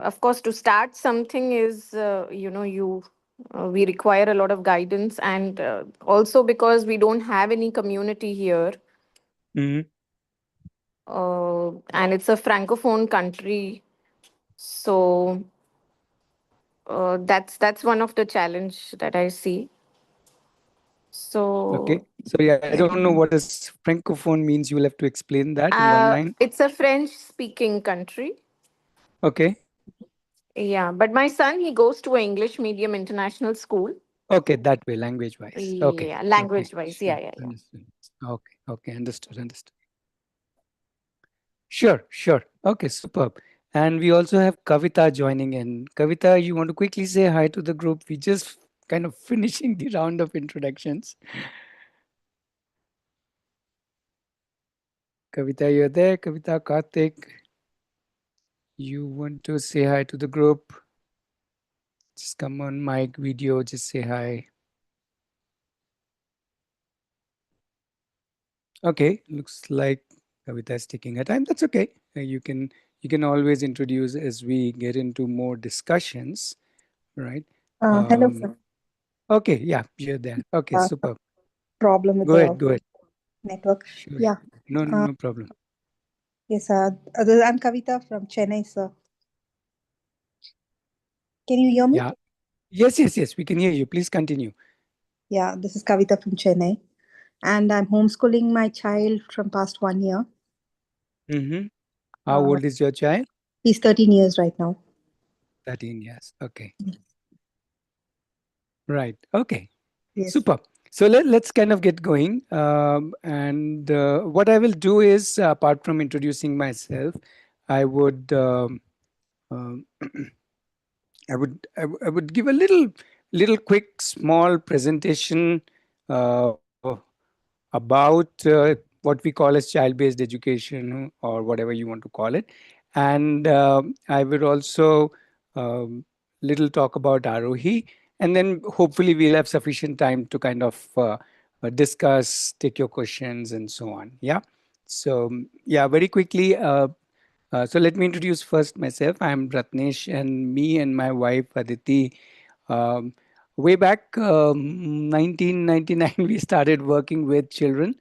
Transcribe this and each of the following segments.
of course, to start something is, we require a lot of guidance, and also because we don't have any community here, Hmm. and it's a francophone country, so that's one of the challenge that I see. Okay. So Sorry, I yeah. don't know what does francophone means. You will have to explain that in one line. It's a French speaking country. Okay. Yeah, but my son, he goes to a English medium international school. Okay, that way, language wise. Okay. Yeah, Okay. language wise. Sure. Yeah, yeah, yeah. Understood. Okay. Okay. Understood. Understood. Sure. Sure. Okay. Superb. And we also have Kavita joining in. Kavita, you want to quickly say hi to the group? We just kind of finishing the round of introductions. Kavita, you're there. Kavita, Karthik, you want to say hi to the group? Just come on mic, video, just say hi. Okay, looks like Kavita is taking her time. That's okay. You can always introduce as we get into more discussions, right? Hello, Um, sir. okay, yeah, you're there. Okay, Some super. problem with Go the ahead, go ahead. network. Sure. Yeah. No, no, Uh, no problem. yes, I'm Kavita from Chennai, sir. Can you hear me? Yeah. Yes, yes, yes. We can hear you. Please continue. Yeah, this is Kavita from Chennai, and I'm homeschooling my child from past 1 year. Mm-hmm. How Uh, old is your child? he's 13 years right now. 13 years. Okay. Right. Okay. Yes. Super. So let's kind of get going. And what I will do is, apart from introducing myself, I would um, I would give a little quick small presentation uh, about what we call as child-based education or whatever you want to call it, and I will also um, little talk about Arohi, and then hopefully we'll have sufficient time to kind of discuss, take your questions, and so on. Yeah. So yeah, very quickly. So let me introduce first myself. I'm Ratnesh, and me and my wife Aditi. Um, Way back 1999, we started working with children,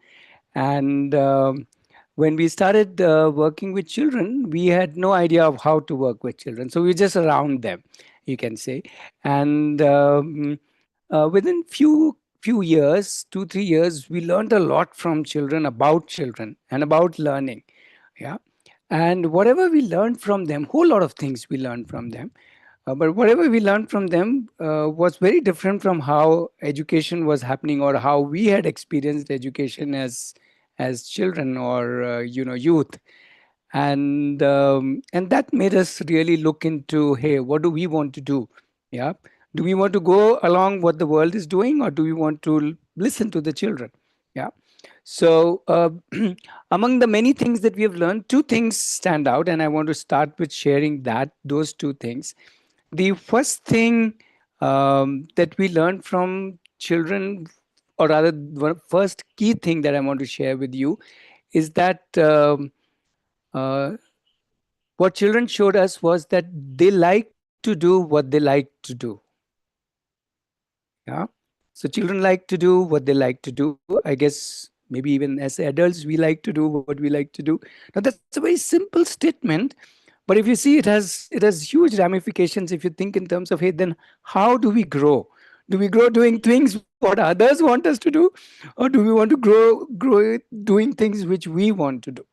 and when we started working with children, we had no idea of how to work with children. So we were just around them, you can say. And within few years, 2 3 years, we learned a lot from children about children and about learning. Yeah. And whatever we learned from them, whole lot of things we learned from them, but whatever we learned from them was very different from how education was happening or how we had experienced education as children or youth, and that made us really look into, hey, what do we want to do? Yeah, do we want to go along what the world is doing, or do we want to listen to the children? Yeah. So among the many things that we have learned, two things stand out, and I want to start with sharing those two things. The first thing that we learned from children, or rather, the first key thing that I want to share with you is that uh, what children showed us was that they like to do what they like to do. Yeah. So children like to do what they like to do. I guess maybe even as adults, we like to do what we like to do. Now that's a very simple statement, but if you see, it has huge ramifications. If you think in terms of, hey, then how do we grow? Do we grow doing things what others want us to do, or do we want to grow doing things which we want to do?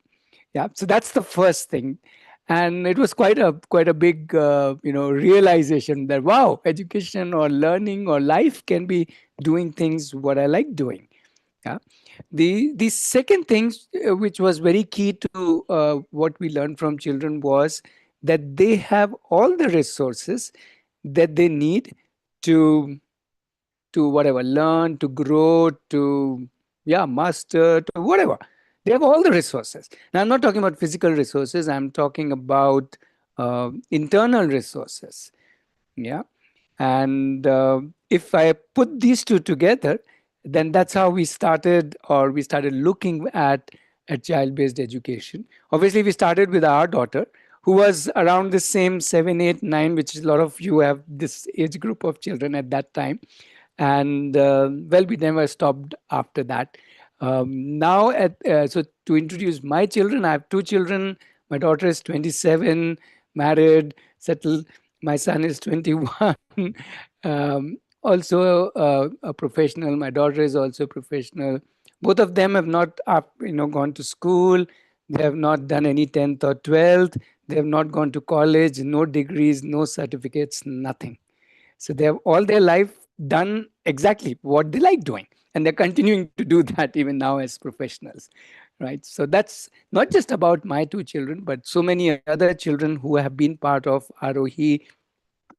Yeah, so that's the first thing, and it was quite a big realization that, wow, education or learning or life can be doing things what I like doing. Yeah. The second thing, which was very key to what we learned from children, was that they have all the resources that they need to whatever, learn, to grow, to master, to whatever. They have all the resources. Now I'm not talking about physical resources, I'm talking about internal resources. Yeah. And if I put these two together, then that's how we started looking at child based education. Obviously we started with our daughter, who was around the same 7, 8, 9, which is a lot of you have this age group of children at that time. And well, we never stopped after that. Now, so to introduce my children, I have two children. My daughter is 27, married, settled. My son is 21. Also a professional. My daughter is also professional. Both of them have not gone to school. They have not done any 10th or 12th. They have not gone to college. No degrees, no certificates, nothing. So they have all their life done exactly what they like doing, and they're continuing to do that even now as professionals, right? So that's not just about my two children, but so many other children who have been part of Aarohi.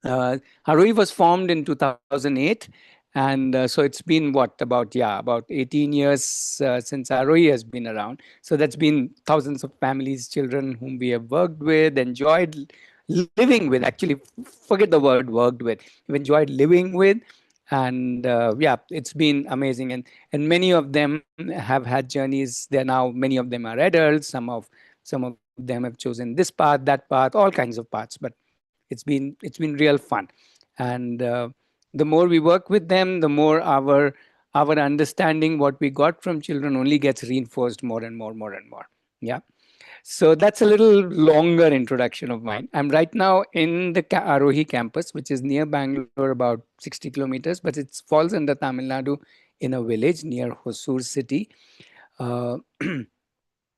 Aarohi was formed in 2008, and so it's been about 18 years since Aarohi has been around. So that's been thousands of families, children whom we have worked with, enjoyed living with. Actually, forget the word worked with. We've enjoyed living with, and yeah, it's been amazing. And many of them have had journeys. They're now, many of them are adults. Some of them have chosen this path, that path, all kinds of paths. But it's been real fun. And the more we work with them, the more our understanding what we got from children only gets reinforced more and more. Yeah. So that's a little longer introduction of mine. I'm right now in the Aarohi campus, which is near Bangalore, about 60 kilometers, but it falls under Tamil Nadu, in a village near Hosur city. uh,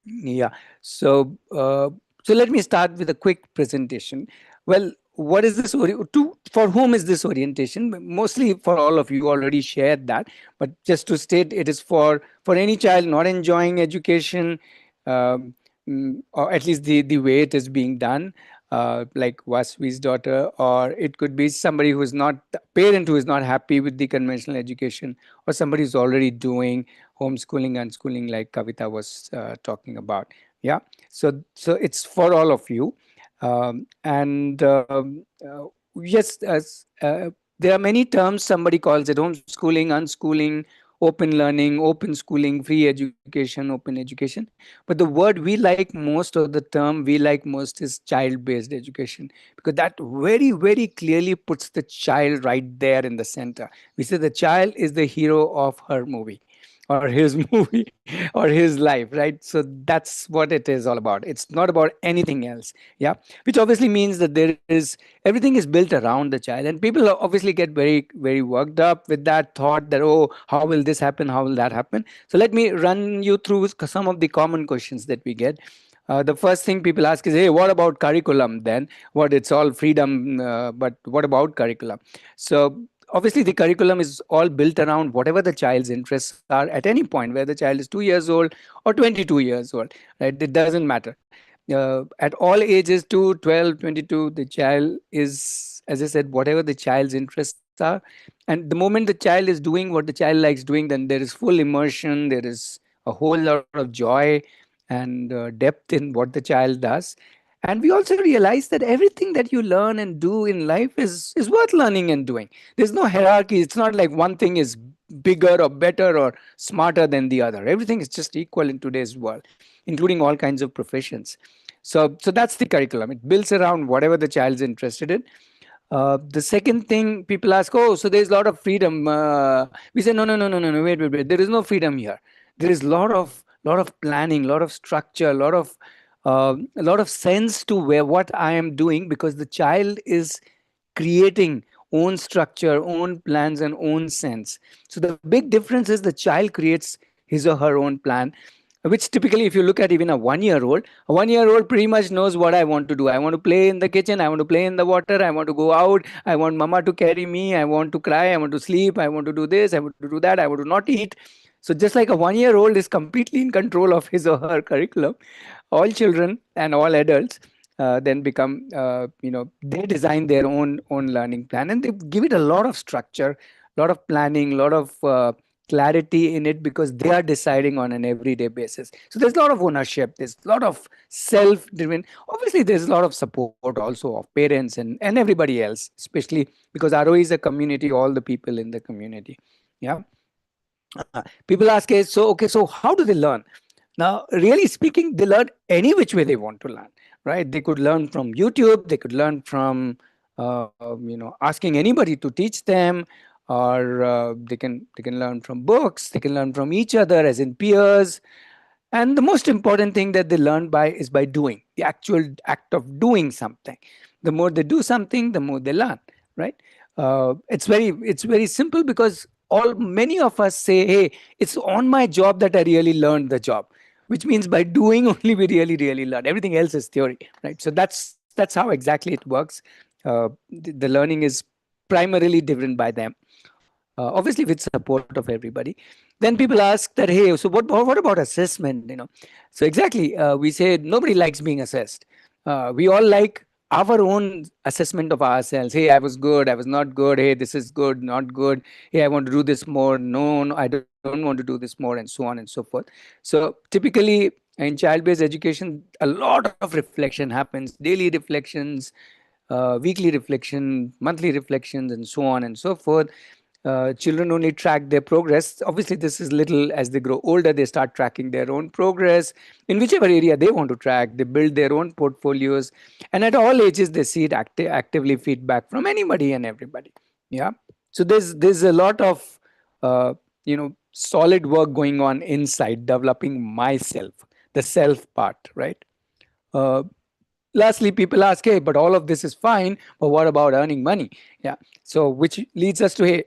yeah. So, so let me start with a quick presentation. Well, what is this? For whom is this orientation? Mostly for all of you already shared that, but just to state, it is for any child not enjoying education, um, or at least the way it is being done. Like Vasvi's daughter, or it could be somebody who is not, a parent who is not happy with the conventional education, or somebody who's already doing homeschooling, unschooling, like Kavita was talking about. Yeah. So it's for all of you. And yes, there are many terms. Somebody calls it homeschooling, unschooling, open learning, open schooling, free education, open education. But the word we like most, or the term we like most, is child based education, because that very, very clearly puts the child right there in the center. We say the child is the hero of her movie, or his movie, or his life, right? So that's what it is all about. It's not about anything else. Yeah. Which obviously means that everything is built around the child, and people obviously get very, very worked up with that thought that, oh, how will this happen, how will that happen? So let me run you through some of the common questions that we get. The first thing people ask is, hey, what about curriculum then? What, it's all freedom, but what about curriculum? So obviously the curriculum is all built around whatever the child's interests are at any point, whether the child is 2 years old or 22 years old, right? It doesn't matter. At all ages, 2, 12, 22, the child is, as I said, whatever the child's interests are. And the moment the child is doing what the child likes doing, then there is full immersion, there is a whole lot of joy and depth in what the child does. And we also realize that everything that you learn and do in life is worth learning and doing. There's no hierarchy. It's not like one thing is bigger or better or smarter than the other. Everything is just equal in today's world, including all kinds of professions. So that's the curriculum. It builds around whatever the child's interested in. The second thing people ask, oh, so there's a lot of freedom. We say, no, wait. There is no freedom here. There is lot of planning, lot of structure, a lot of sense to where what I am doing, because the child is creating own structure, own plans, and own sense. So the big difference is the child creates his or her own plan, which typically, if you look at even a 1 year old pretty much knows what I want to do. I want to play in the kitchen, I want to play in the water, I want to go out, I want mama to carry me, I want to cry, I want to sleep, I want to do this, I want to do that, I want to not eat. So just like a 1 year old is completely in control of his or her curriculum, all children and all adults then become, they design their own learning plan, and they give it a lot of structure, a lot of planning, a lot of clarity in it, because they are deciding on an everyday basis. So there's a lot of ownership, there's a lot of self driven. Obviously there's a lot of support also of parents and everybody else, especially because RO is a community, all the people in the community. Yeah. People ask, okay, so how do they learn? Now, really speaking, they learn any which way they want to learn, right? They could learn from YouTube, they could learn from asking anybody to teach them, or they can learn from books, they can learn from each other as in peers. And the most important thing that they learn by is by doing, the actual act of doing something. The more they do something, the more they learn, right? It's very simple, because all many of us say, hey, it's on my job that I really learned the job, which means by doing only we really learn. Everything else is theory, right? So that's how exactly it works. The learning is primarily driven by them, obviously with support of everybody. Then people ask that, hey, so what about assessment, so exactly, we say nobody likes being assessed. We all like our own assessment of ourselves. Hey, I was good, I was not good. Hey, this is good, not good. Hey, I want to do this more. No, no, I don't want to do this more, and so on and so forth. So typically in child-based education, a lot of reflection happens, daily reflections, weekly reflection, monthly reflections, and so on and so forth. Children only track their progress. Obviously, this is little. As they grow older, they start tracking their own progress in whichever area they want to track. They build their own portfolios, and at all ages, they see it actively feedback from anybody and everybody. Yeah. So there's a lot of solid work going on inside developing myself, the self part, right? Uh, Lastly, people ask, hey, but all of this is fine, but what about earning money? Yeah. So which leads us to, hey,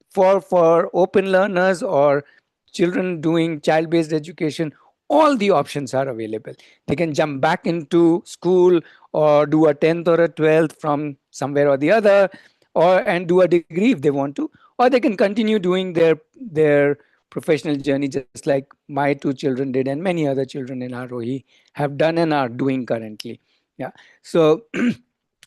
for open learners or children doing child-based education, all the options are available. They can jump back into school, or do a 10th or a 12th from somewhere or the other, or and do a degree if they want to, or they can continue doing their professional journey, just like my two children did, and many other children in Aarohi have done and are doing currently. Yeah. So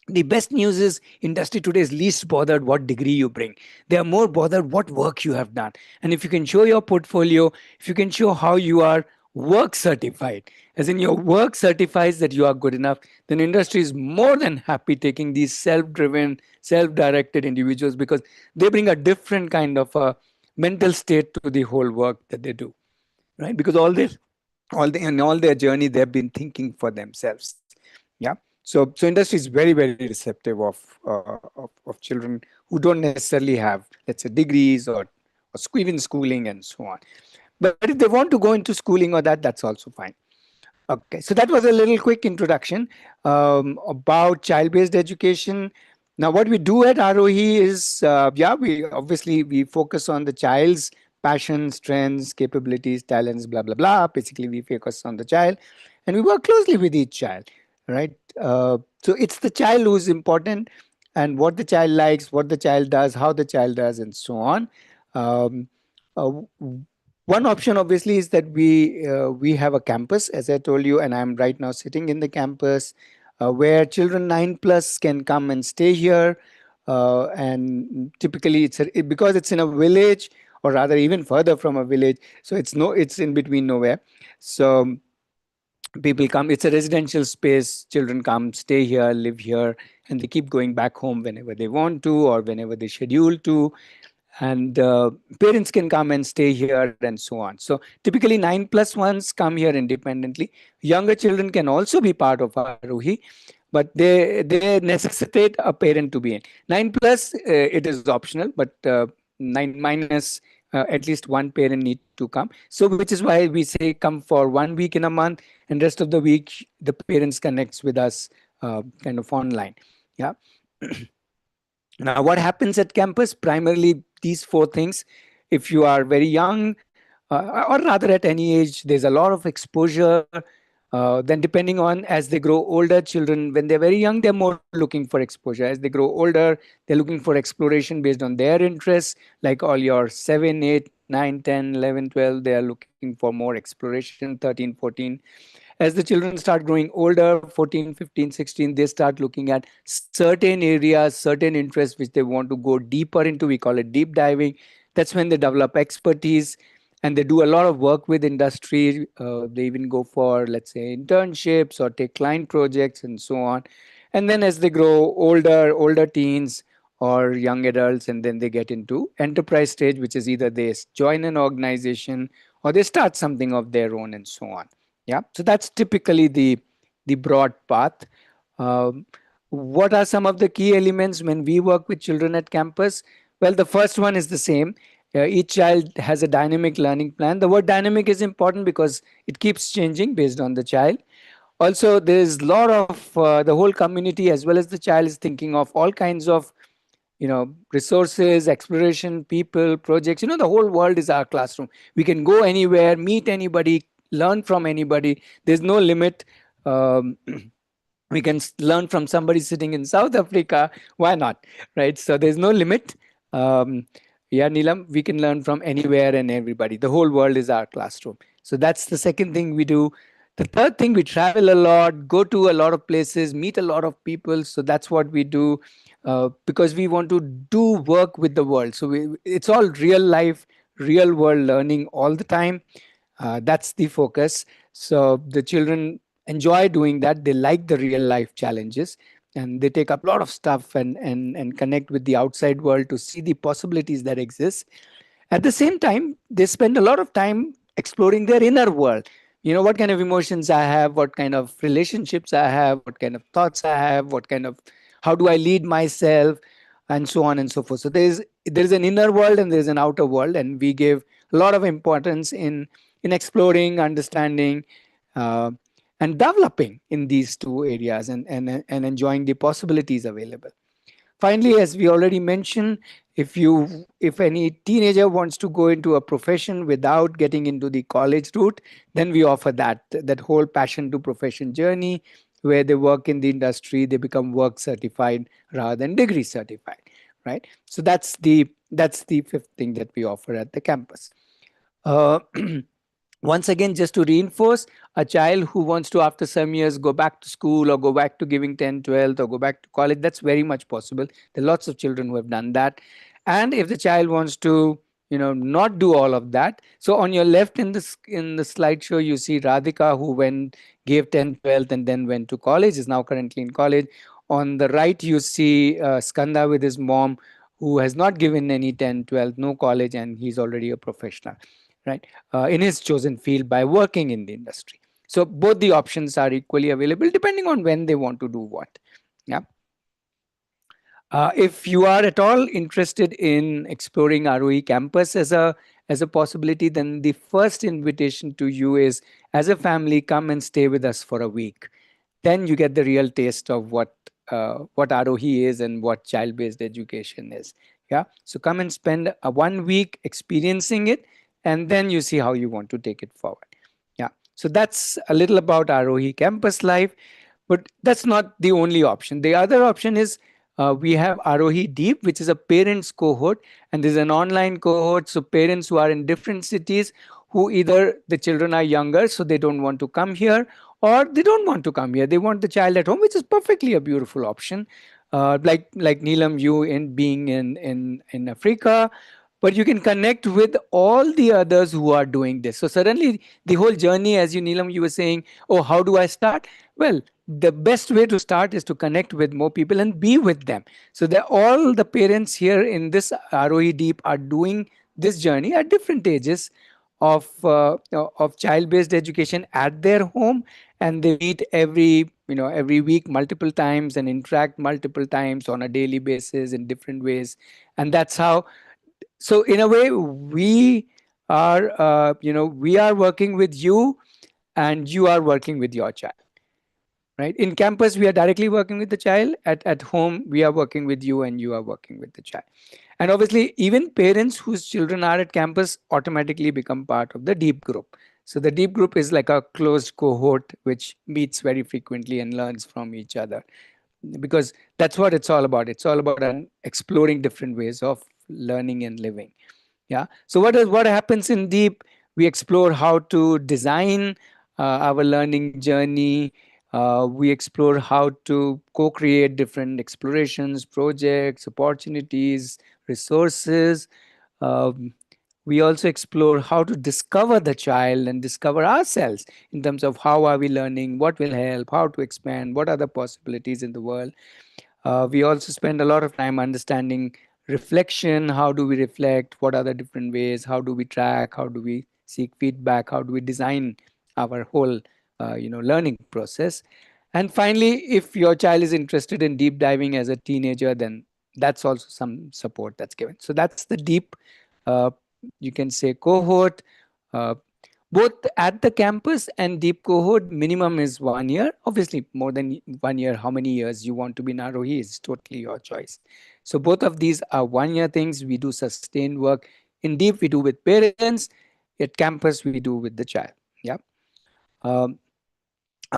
the best news is industry today is least bothered what degree you bring. They are more bothered what work you have done. And if you can show your portfolio, if you can show how you are work certified, as in your work certifies that you are good enough, then industry is more than happy taking these self-driven, self-directed individuals, because they bring a different kind of a mental state to the whole work that they do, right? Because all their journey, they've been thinking for themselves. Yeah. So industry is very receptive of children who don't necessarily have, let's say, degrees, or even schooling and so on. But if they want to go into schooling or that's also fine. Okay, so that was a little quick introduction about child-based education. Now, what we do at Aarohi is, we obviously we focus on the child's passions, strengths, capabilities, talents, blah blah blah. Basically, we focus on the child, and we work closely with each child, right? So it's the child who's important, and what the child likes, what the child does, how the child does, and so on. Um, uh, One option obviously is that we have a campus, as I told you, and I'm right now sitting in the campus, where children 9+ can come and stay here. And typically because it's in a village, or rather even further from a village, so it's in between nowhere. So people come, it's a residential space, children come, stay here, live here, and they keep going back home whenever they want to, or whenever they schedule to. And parents can come and stay here, and so on. So typically 9+1s come here independently. Younger children can also be part of Aarohi, but they necessitate a parent to be in. 9+, it is optional, but 9 minus, at least one parent need to come. So which is why we say come for 1 week in a month, and rest of the week the parents connects with us kind of online. Yeah. Now, what happens at campus? Primarily these four things. If you are very young, or rather at any age, there's a lot of exposure. Then depending on, as they grow older, children, when they're very young, they're more looking for exposure. As they grow older, they're looking for exploration based on their interests, like all your 7, 8, 9, 10, 11, 12, they are looking for more exploration, 13, 14. As the children start growing older, 14, 15, 16, they start looking at certain areas, certain interests which they want to go deeper into. We call it deep diving. That's when they develop expertise, and they do a lot of work with industry. They even go for, let's say, internships or take client projects and so on. And then as they grow older teens or young adults, and then they get into enterprise stage, which is either they join an organization or they start something of their own and so on. Yeah. So that's typically the the broad path. Um, what are some of the key elements when we work with children at campus? Well, the first one is the same. Each child has a dynamic learning plan. The word dynamic is important because it keeps changing based on the child. Also, there is a lot of the whole community as well as the child is thinking of all kinds of resources, exploration, people, projects. The whole world is our classroom. We can go anywhere, meet anybody, learn from anybody. There's no limit. um, we can learn from somebody sitting in South Africa. Why not? Right? So there's no limit. um, yeah, Neelam, we can learn from anywhere and everybody. The whole world is our classroom. So that's the second thing we do. The third thing, we travel a lot, go to a lot of places, meet a lot of people. So that's what we do, because we want to do work with the world. So it's all real life, real world learning all the time. That's the focus. So the children enjoy doing that. They like the real life challenges, and they take up a lot of stuff and connect with the outside world to see the possibilities that exist. At the same time, they spend a lot of time exploring their inner world. What kind of emotions I have, what kind of relationships I have, what kind of thoughts I have, how do I lead myself, and so on and so forth. So there's an inner world and there's an outer world, and we give a lot of importance in exploring, understanding, uh, and developing in these two areas, and enjoying the possibilities available. Finally, as we already mentioned, if any teenager wants to go into a profession without getting into the college route, then we offer that whole passion to profession journey, where they work in the industry, they become work certified rather than degree certified, right? So that's the fifth thing that we offer at the campus. uh, Once again, just to reinforce, a child who wants to, after some years, go back to school or go back to giving 10, 12, or go back to college, that's very much possible. There are lots of children who have done that. And if the child wants to, not do all of that, so on your left in the slideshow, you see Radhika, who gave 10, 12, and then went to college, is now currently in college. On the right, you see Skanda with his mom, who has not given any 10, 12, no college, and he's already a professional, right, in his chosen field by working in the industry. So both the options are equally available depending on when they want to do what. Yeah. If you are at all interested in exploring ROE campus as a possibility, then the first invitation to you is, as a family, come and stay with us for a week. Then you get the real taste of what Aarohi is and what child-based education is. Yeah, so come and spend a 1 week experiencing it, and then you see how you want to take it forward. Yeah, so that's a little about Aarohi campus life, but that's not the only option. The other option is, we have Aarohi Deep, which is a parents cohort, and there's an online cohort. So parents who are in different cities, who either the children are younger, so they don't want to come here, or they don't want to come here. They want the child at home, which is perfectly a beautiful option. Like Neelam, you in being in Africa, but you can connect with all the others who are doing this. So suddenly the whole journey, as you were saying, oh, how do I start? Well, the best way to start is to connect with more people and be with them. So that all the parents here in this ROE Deep are doing this journey at different ages of child-based education at their home, and they meet every week multiple times and interact multiple times on a daily basis in different ways. And that's how, so in a way, we are working with you, and you are working with your child, right? In campus, we are directly working with the child. At home, we are working with you, and you are working with the child. And obviously, even parents whose children are at campus automatically become part of the deep group. So the deep group is like a closed cohort which meets very frequently and learns from each other, because that's what it's all about. It's all about exploring different ways of learning and living. Yeah. So what happens in deep? We explore how to design our learning journey. We explore how to co-create different explorations, projects, opportunities, resources. Um, we also explore how to discover the child and discover ourselves in terms of how are we learning, what will help, how to expand, what are the possibilities in the world. We also spend a lot of time understanding reflection. How do we reflect? What are the different ways? How do we track? How do we seek feedback? How do we design our whole learning process? And finally, if your child is interested in deep diving as a teenager, then that's also some support that's given. So that's the deep, uh, you can say, cohort. Uh, both at the campus and deep cohort, minimum is 1 year. Obviously, more than 1 year, how many years you want to be in Aarohi is totally your choice. So both of these are 1 year things. We do sustained work. In deep, we do with parents. At campus, we do with the child. Yeah. Um,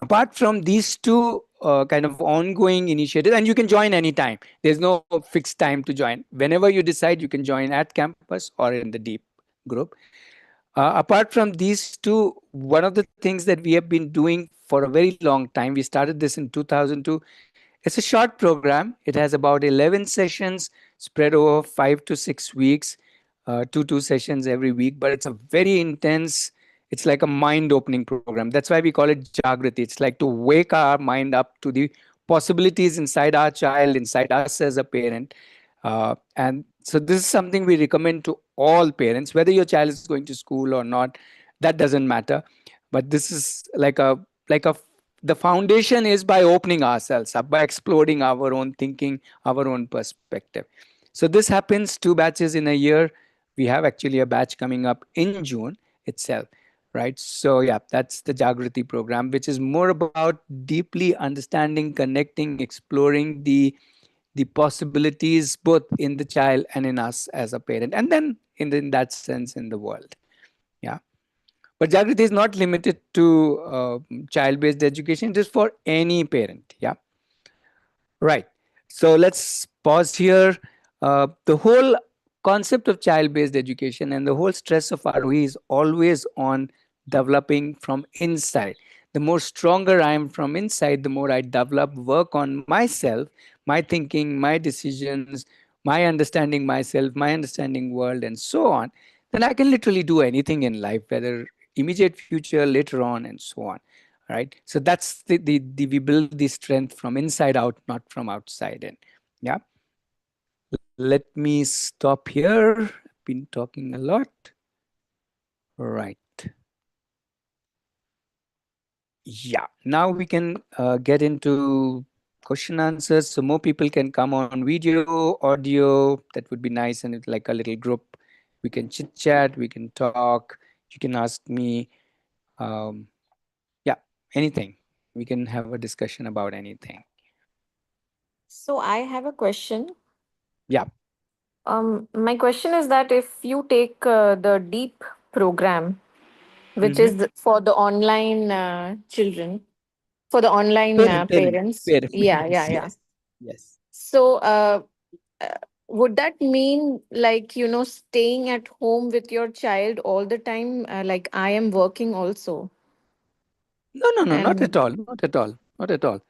Apart from these two kind of ongoing initiatives, and you can join anytime, there's no fixed time to join. Whenever you decide, you can join at campus or in the deep group. Apart from these two, one of the things that we have been doing for a very long time, we started this in 2002. It's a short program. It has about 11 sessions spread over 5 to 6 weeks, two sessions every week, but it's a very intense, it's like a mind opening program. That's why we call it Jagrati. It's like to wake our mind up to the possibilities inside our child, inside us as a parent. And so this is something we recommend to all parents, whether your child is going to school or not, that doesn't matter. But this is like a the foundation is by opening ourselves up, by exploring our own thinking, our own perspective. So this happens 2 batches in a year. We have actually a batch coming up in June itself, right? So yeah, that's the Jagrati program, which is more about deeply understanding, connecting, exploring the possibilities both in the child and in us as a parent, and then in that sense in the world. Yeah. But Jagriti is not limited to child-based education. It is for any parent. Yeah. Right. So let's pause here. The whole concept of child-based education and the whole stress of ROE is always on developing from inside. The more stronger I am from inside, the more I develop, work on myself, my thinking, my decisions, my understanding myself, my understanding world, and so on. Then I can literally do anything in life, whether immediate future, later on, and so on. Right. So that's the we build the strength from inside out, not from outside in. Yeah. Let me stop here. I've been talking a lot. Right. Yeah. Now we can get into question answers. So more people can come on video, audio. That would be nice. And it's like a little group. We can chit chat. We can talk. You can ask me. Um, yeah. Anything. We can have a discussion about anything. So I have a question. Yeah. My question is that if you take the deep program, which Mm-hmm. is for the online children, for the online parents, yeah, yeah, Parents, yeah. yes, yes. So uh, would that mean, like, staying at home with your child all the time? Like, I am working also. No, no, no, not at And all, not at all, not at all.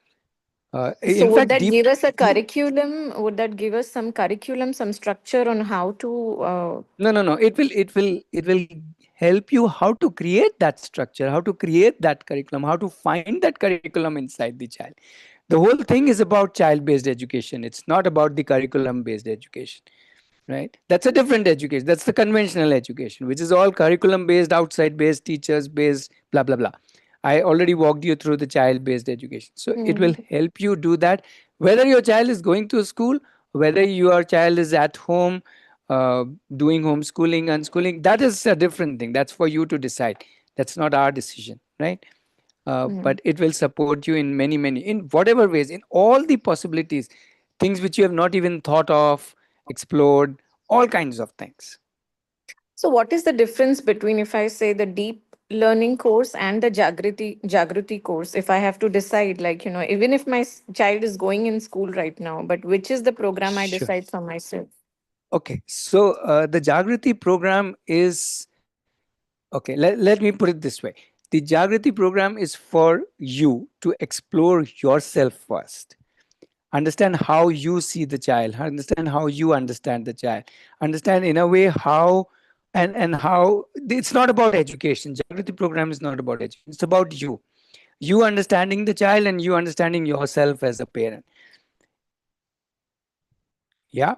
so In would fact, that deep, give us a deep. curriculum? Would that give us some curriculum, some structure on how to No, no, no. It will help you how to create that structure, how to create that curriculum, how to find that curriculum inside the child. The whole thing is about child-based education. It's not about the curriculum-based education. Right, that's a different education. That's the conventional education, which is all curriculum based, outside based, teachers based, blah blah blah. I already walked you through the child based education, so it will hmm. help you do that whether your child is going to school, whether your child is at home, uh, doing homeschooling, unschooling. That is a different thing. That's for you to decide. That's not our decision, right? Hmm. But it will support you in many, in whatever ways, in all the possibilities, things which you have not even thought of, explored, all kinds of things. So what is the difference between, if I say, the deep learning course and the Jagriti course? If I have to decide, like, even if my child is going in school right now, but which is the program I Sure. decide for myself? Okay, so the Jagriti program is okay. Let me put it this way: the Jagriti program is for you to explore yourself first, understand how you see the child, understand how you understand the child, understand in a way how and how it's not about education. Jagriti program is not about education. It's about you understanding the child and you understanding yourself as a parent. Yeah.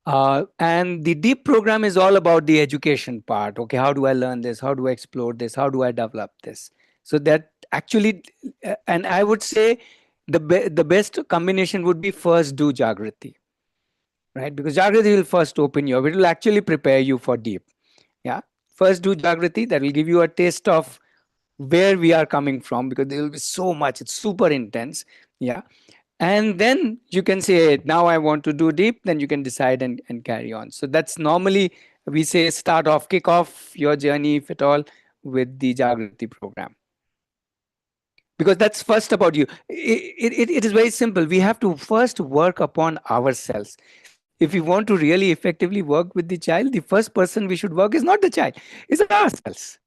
And the deep program is all about the education part. Okay, how do I learn this? How do I explore this? How do I develop this? So that actually, and I would say the best combination would be first do Jagrati, right? Because Jagrati will first open you up. It will actually prepare you for deep. Yeah. First do Jagrati. That will give you a taste of where we are coming from, because there will be so much. It's super intense. Yeah. And then you can say, "Hey, now I want to do deep," then you can decide and carry on. So that's normally, we say, start off, kick off your journey, if at all, with the Jagrati program. Because that's first about you. It is very simple. We have to first work upon ourselves. If we want to really effectively work with the child, the first person we should work is not the child, is ourselves.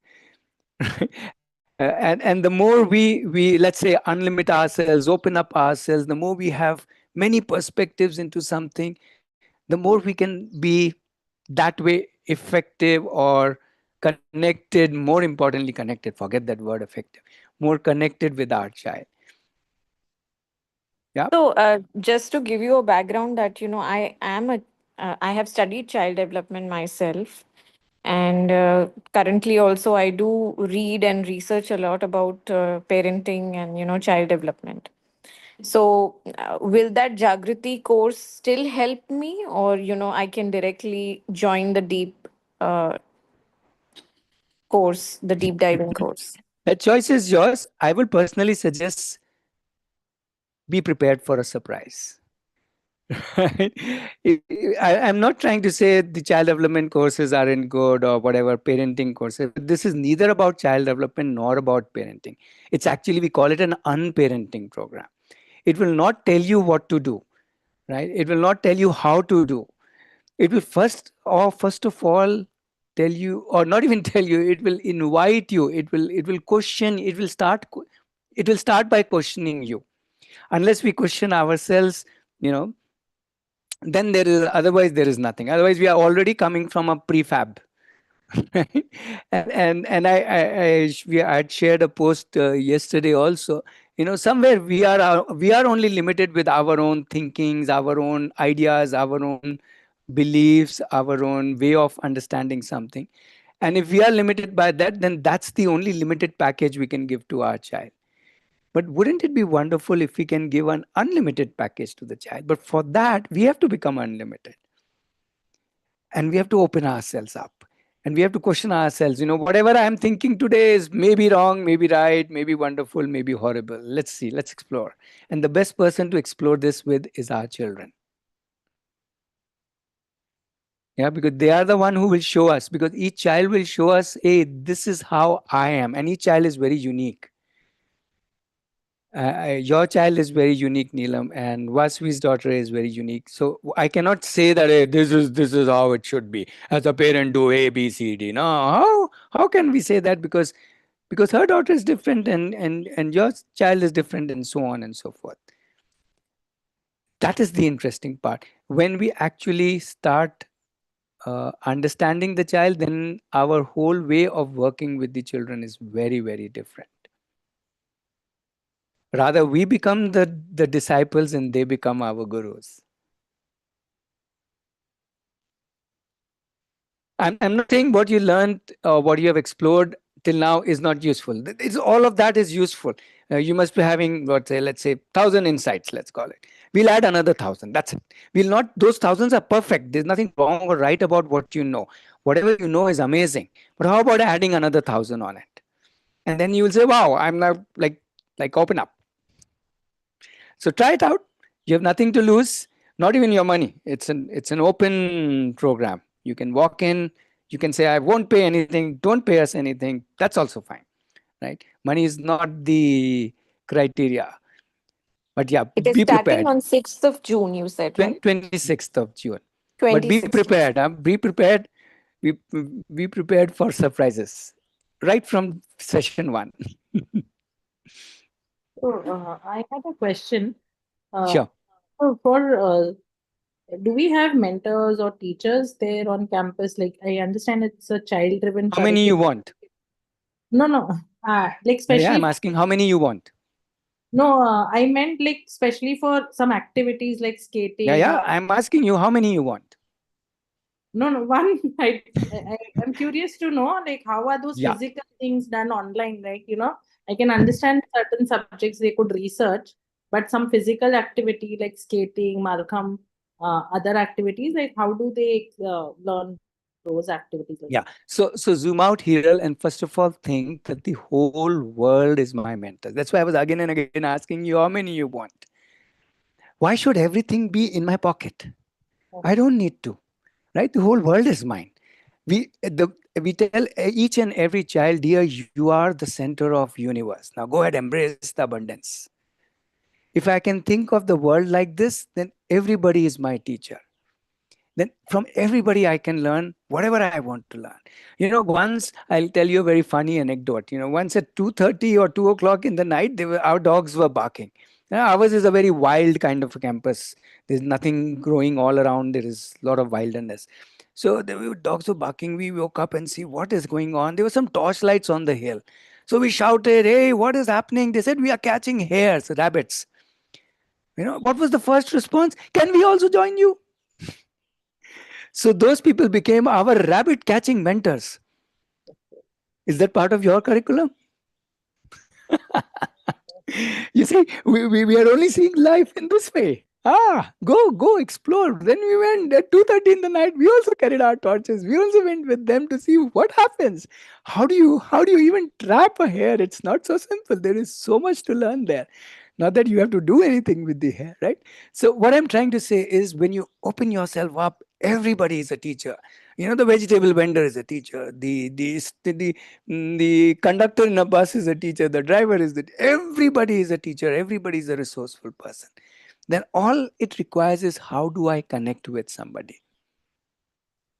And the more we, let's say, unlimit ourselves, open up ourselves, the more we have many perspectives into something, the more we can be that way effective, or connected, more importantly connected, forget that word effective, more connected with our child. Yeah. So, just to give you a background, that I have studied child development myself, and currently also I do read and research a lot about parenting and child development. So, will that Jagriti course still help me, or I can directly join the deep uh, course, the deep diving course? That choice is yours. I will personally suggest, be prepared for a surprise. Right? I'm not trying to say the child development courses aren't good, or whatever parenting courses. This is neither about child development nor about parenting. It's actually, we call it an unparenting program. It will not tell you what to do, right? It will not tell you how to do. It will first of all tell you, or not even tell you. It will invite you. It will question. It will start by questioning you. Unless we question ourselves, you know, then there is, otherwise there is nothing. Otherwise we are already coming from a prefab. Right? I had shared a post yesterday also. Somewhere we are only limited with our own thinkings, our own ideas, our own beliefs, our own way of understanding something. And if we are limited by that, then that's the only limited package we can give to our child. But wouldn't it be wonderful if we can give an unlimited package to the child? But for that, we have to become unlimited. And we have to open ourselves up. And we have to question ourselves, whatever I'm thinking today is maybe wrong, maybe right, maybe wonderful, maybe horrible. Let's see, let's explore. And the best person to explore this with is our children. Yeah, because they are the one who will show us, because each child will show us, hey, this is how I am. And each child is very unique. Your child is very unique, Neelam, and Vasvi's daughter is very unique. So I cannot say that, hey, this is how it should be. As a parent, do A, B, C, D. No, how can we say that? Because her daughter is different, and your child is different, and so on and so forth. That is the interesting part. When we actually start understanding the child, then our whole way of working with the children is very, very different. Rather, we become the disciples and they become our gurus. I'm not saying what you learned or what you have explored till now is not useful. It's all of that is useful. You must be having, let's say 1,000 insights, let's call it. We'll add another 1,000. That's it. We'll not, those thousands are perfect. There's nothing wrong or right about what you know. Whatever you know is amazing. But how about adding another 1,000 on it? And then you will say, wow, I'm now like open up. So try it out. You have nothing to lose, not even your money. It's an open program. You can walk in, you can say, I won't pay anything, don't pay us anything. That's also fine. Right? Money is not the criteria. But yeah, It is be starting prepared. on 6th of June, you said, right? 26th of June. But be 26th. prepared. Be prepared. Be prepared for surprises. Right from session one. So, I had a question. Uh, Sure. for do we have mentors or teachers there on campus? Like, I understand it's a child-driven How many you curriculum. want? No, no. Like, Yeah, I'm especially asking how many you want. no, I meant like especially for some activities like Yeah, skating yeah. or I'm asking you how many you want. no, no. One, I'm curious to know like how are those Yeah. physical things done online? Like, I can understand certain subjects they could research, but some physical activity like skating, Malcolm, other activities, like how do they learn those activities? Like Yeah. So zoom out here and first of all think that the whole world is my mentor. That's why I was again and again asking you how many you want. Why should everything be in my pocket? I don't need to, right? The whole world is mine. We tell each and every child, dear, you are the center of universe. Now go ahead, embrace the abundance. If I can think of the world like this, then everybody is my teacher. Then from everybody I can learn whatever I want to learn. Once I'll tell you a very funny anecdote. Once at 2:30 or 2 o'clock in the night, our dogs were barking. Ours is a very wild kind of a campus. There's nothing growing all around. There is a lot of wilderness. So the dogs were barking. We woke up and see what is going on. There were some torchlights on the hill. So we shouted, hey, what is happening? They said, we are catching hares, rabbits. What was the first response? Can we also join you? So those people became our rabbit catching mentors. Is that part of your curriculum? You see, we are only seeing life in this way. Go explore. Then we went at 2:30 in the night. We also carried our torches. We also went with them to see what happens. How do you even trap a hare? It's not so simple. There is so much to learn there. Not that you have to do anything with the hare, right? So what I'm trying to say is when you open yourself up, everybody is a teacher. The vegetable vendor is a teacher. The conductor in a bus is a teacher. The driver is everybody is a teacher. Everybody is a resourceful person. Then all it requires is how do I connect with somebody?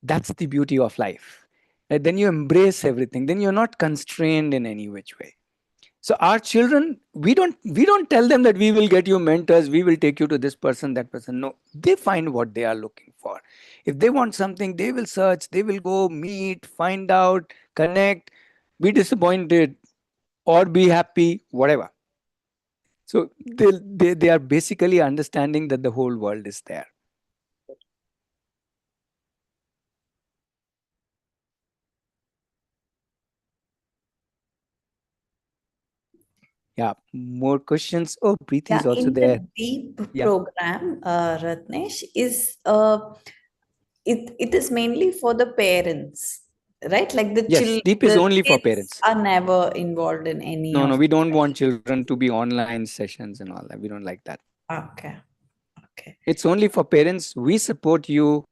That's the beauty of life. Right? Then you embrace everything. Then you're not constrained in any which way. So our children, we don't tell them that we will get you mentors, we will take you to this person, that person. No, they find what they are looking for. If they want something, they will search, they will go meet, find out, connect, be disappointed or be happy, whatever. So they are basically understanding that the whole world is there. Yeah, more questions. Oh, Preeti Yeah, is also in there. the deep Yeah. program, Ratnesh, is it is mainly for the parents, right? Like the Yes, deep is the only for kids parents. are never involved in any No, of we the don't want sessions. children to be online sessions and all that. We don't like that. Okay, okay. It's only for parents. We support you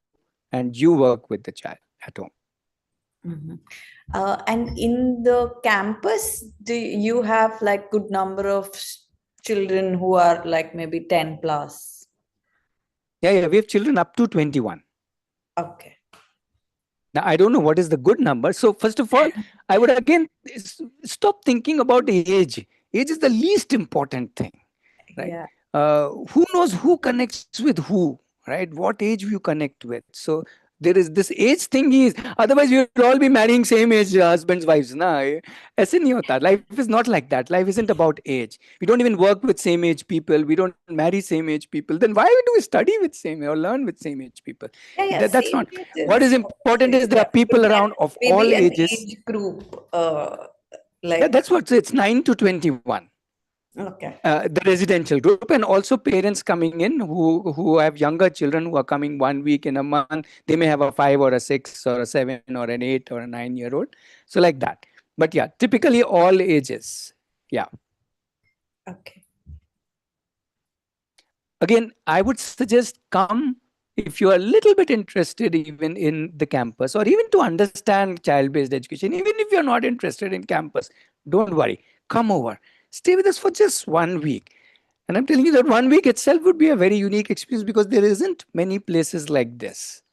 and you work with the child at home. Mhm. And in the campus, do you have like good number of children who are like maybe 10 plus? Yeah, we have children up to 21. Okay. Now, I don't know what is the good number. So, first of all, I would again stop thinking about age. Age is the least important thing, right? Yeah. Who knows who connects with who, right? What age you connect with. So, there is this age thing is otherwise we would all be marrying same age husbands wives na ऐसे नहीं होता. Life is not like that. Life isn't about age. We don't even work with same age people. We don't marry same age people. Then why do we study with same or learn with same age people? Yeah, yeah. That's Same not age what is is important obviously, is there yeah. are people But then around of all maybe an ages. age group, Yeah, like, that's what, so it's 9 to 21. okay. The residential group, and also parents coming in who have younger children who are coming 1 week in a month. They may have a 5 or a 6 or a 7 or an 8 or a 9-year-old, so like that. But yeah, typically all ages. Yeah, Okay. again I would suggest come if you are a little bit interested even in the campus or even to understand child based education. Even if you're not interested in campus, don't worry, come over, stay with us for just 1 week. And I'm telling you that 1 week itself would be a very unique experience because there isn't many places like this.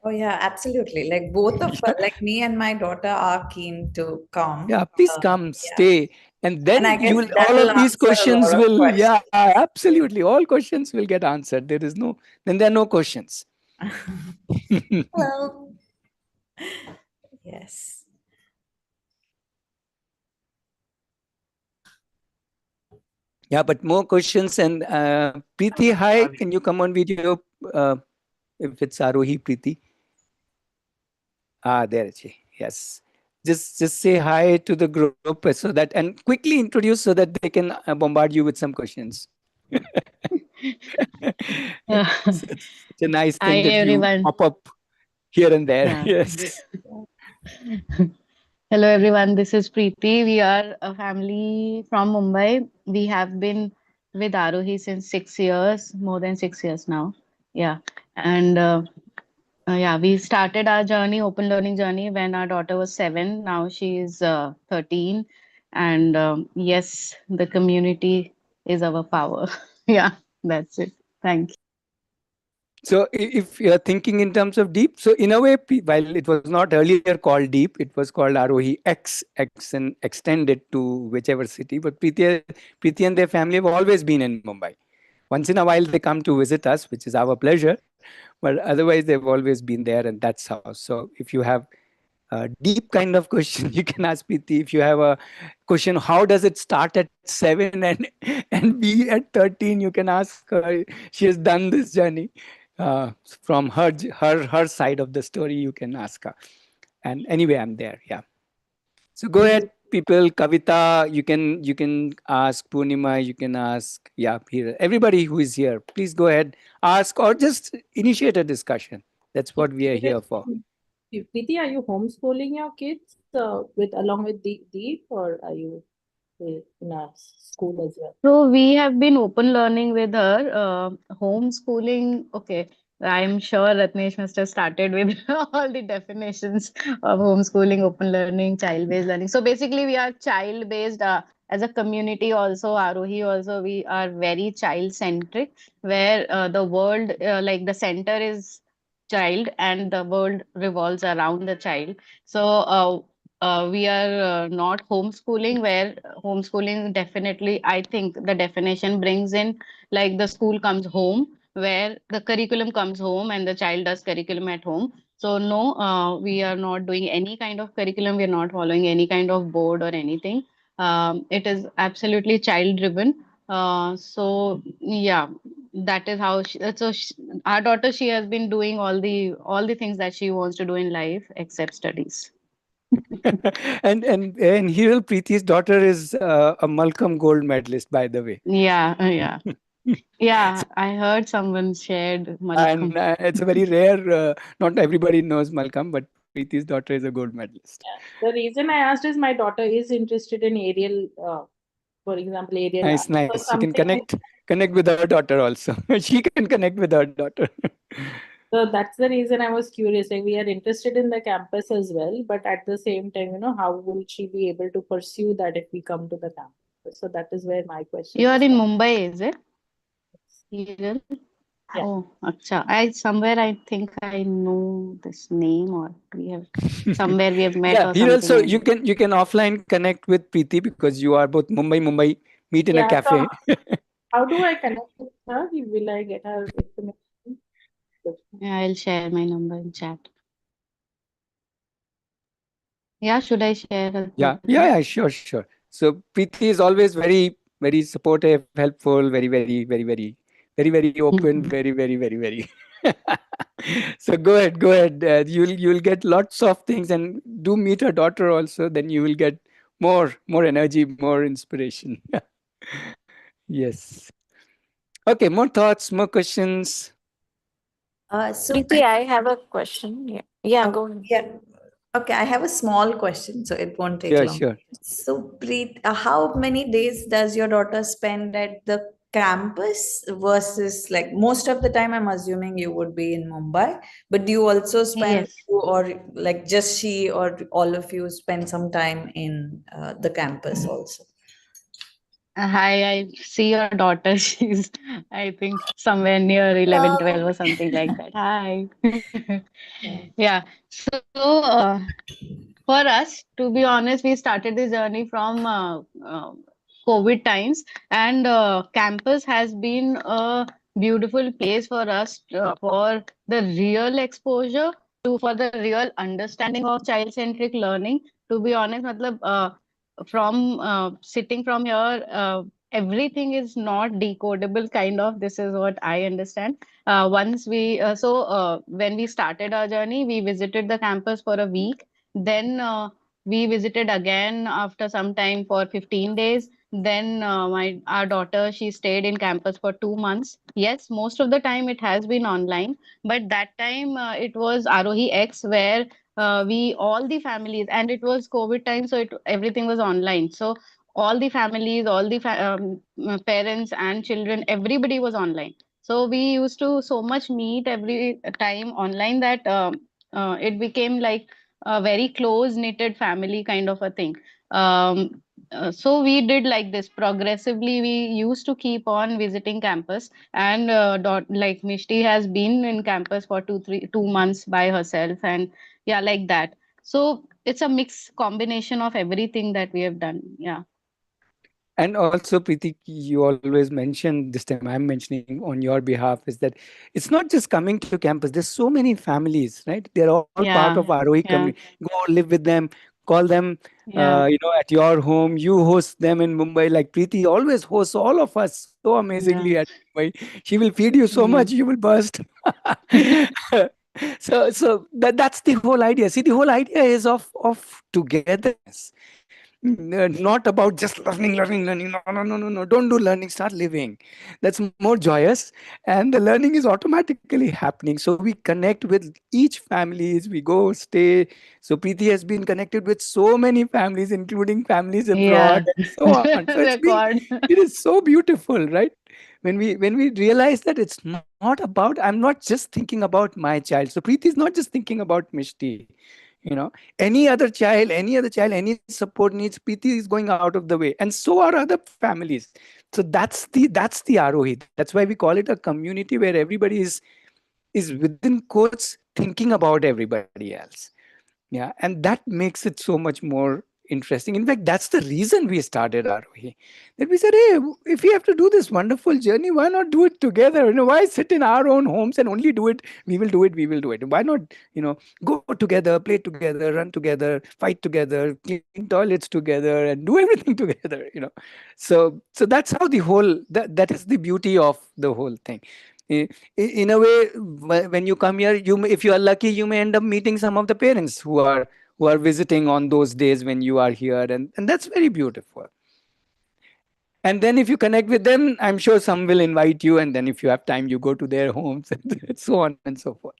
Oh yeah, absolutely. Like both of like me and my daughter are keen to come. Yeah, please come, Yeah. stay. And And I then you guess will, that all will of these answer a lot questions of will, yeah, questions. absolutely. All questions will get answered. Then there are no questions. Hello. Yes. Yeah, but more questions. And Preeti, hi, can you come on video if it's Aarohi Preeti? There she. Yes. Just say hi to the group so that and quickly introduce so that they can bombard you with some questions. Uh, Such a nice Hi thing that you everyone. pop up here and there. Yeah. Yes. Hello everyone. This is Preeti. We are a family from Mumbai. We have been with Aarohi since 6 years, more than 6 years now. Yeah. And yeah, we started our journey, open learning journey, when our daughter was 7. Now she is 13. And yes, the community is our power. Yeah, that's it. Thank you. So if you're thinking in terms of deep, so in a way, while it was not earlier called deep, it was called Aarohi X and extended to whichever city. But Preeti and their family have always been in Mumbai. Once in a while, they come to visit us, which is our pleasure. But otherwise, they've always been there, and that's how. So if you have a deep kind of question, you can ask Preeti. If you have a question, how does it start at 7 and be at 13, you can ask her. She has done this journey from her side of the story. You can ask her. And anyway, I'm there. Yeah. So go ahead, people. Kavita, you can ask Purnima. You can ask, yeah, here, everybody who is here. Please go ahead, ask, or just initiate a discussion. That's what we are here for. Preeti, are you homeschooling your kids with along with Deep, or are you in a school as well? So we have been open learning with her. Homeschooling, okay. I'm sure Ratnesh must have started with all the definitions of homeschooling, open learning, child-based learning. So basically, we are child-based as a community. Also, Aarohi also, we are very child-centric, where the world, like the center is child, and the world revolves around the child. So we are not homeschooling, where homeschooling definitely, I think the definition brings in like the school comes home, where the curriculum comes home and the child does curriculum at home. So no, we are not doing any kind of curriculum. We are not following any kind of board or anything. It is absolutely child driven. So yeah, that is how our daughter, she has been doing all the things that she wants to do in life except studies. And Hiral Preeti's daughter is a Malcolm Gold medalist, by the way. Yeah, yeah. Yeah, I heard someone shared And Malcolm. it's a very rare. Not everybody knows Malcolm, but Preeti's daughter is a gold medalist. The reason I asked is my daughter is interested in aerial, for example, aerial art. Nice, So nice. You can something connect with her daughter also. She can connect with her daughter. So that's the reason I was curious. Like, we are interested in the campus as well, but at the same time, how will she be able to pursue that if we come to the campus? So that is where my question You are is in coming. Mumbai, is it? Hiral? Yeah. Oh, acha. I think I know this name, or we have met Yeah, or Hiral. something. So I you can offline connect with Preeti because you are both Mumbai. Meet in a Yeah. So cafe. how do I connect with her? Will I get her information? yeah, I'll share my number in chat. Yeah, should I share Yeah, Ratnesh? yeah, yeah, sure, sure. So Preeti is always very, very supportive, helpful, very open, very. So go ahead. You'll get lots of things, and do meet her daughter also. Then you will get more energy, more inspiration. Yes. Okay, more thoughts, more questions. So Preeti, I have a question. Yeah, yeah, go ahead. yeah. Okay, I have a small question, so it won't take Sure, long. sure. So, Preet, how many days does your daughter spend at the campus versus, like, most of the time? I'm assuming you would be in Mumbai, but do you also spend, Yes. or like just she or all of you spend some time in the campus also? Hi, I see your daughter. She's, I think, somewhere near 11, 12 Oh. or something like that. Hi. Yeah. Yeah. So, for us, to be honest, we started this journey from COVID times, and campus has been a beautiful place for us for the real exposure for the real understanding of child-centric learning. To be honest, matlab, from sitting from here, everything is not decodable. Kind of, this is what I understand. Once we when we started our journey, we visited the campus for a week. Then we visited again after some time for 15 days. Then our daughter, she stayed in campus for 2 months. Yes, most of the time it has been online, but that time it was Aarohi X, where we all the families, and it was COVID time, so everything was online. So all the families, all the parents and children, everybody was online. So we used to so much meet every time online that it became like a very close knitted family kind of a thing. So we did like this progressively. We used to keep on visiting campus, and like Mishti has been in campus for 2 months by herself, and yeah, like that. So it's a mix combination of everything that we have done. Yeah. And also, Preeti, you always mention, this time I'm mentioning on your behalf, is that it's not just coming to campus. There's so many families, right? They're all part of Yeah. Aarohi community. Yeah. Go live with them, call them, Yeah. at your home. You host them in Mumbai. Like Preeti always hosts all of us so amazingly Yeah. at Mumbai. She will feed you so Yeah. much, you will burst. So that's the whole idea. See, the whole idea is of togetherness. Not about just learning. No, no, no, no, no. Don't do learning. Start living. That's more joyous, and the learning is automatically happening. So we connect with each families. We go stay. So Preeti has been connected with so many families, including families abroad, Yeah. and so on. So Record. it is so beautiful, right? When we realize that it's not about, I'm not just thinking about my child. So Preeti is not just thinking about Mishti. Any support needs, Preeti is going out of the way, and so are other families. So that's the Arohi. That's why we call it a community where everybody is within quotes thinking about everybody else. Yeah, and that makes it so much more interesting. In fact, that's the reason we started Arohi. That we said, hey, if we have to do this wonderful journey, why not do it together? Why sit in our own homes and only do it? We will do it. Why not, go together, play together, run together, fight together, clean toilets together, and do everything together. So that's how the whole, that is the beauty of the whole thing. In a way, when you come here, if you are lucky, you may end up meeting some of the parents who are visiting on those days when you are here, and that's very beautiful. And then if you connect with them, I'm sure some will invite you, and then if you have time, you go to their homes and so on and so forth.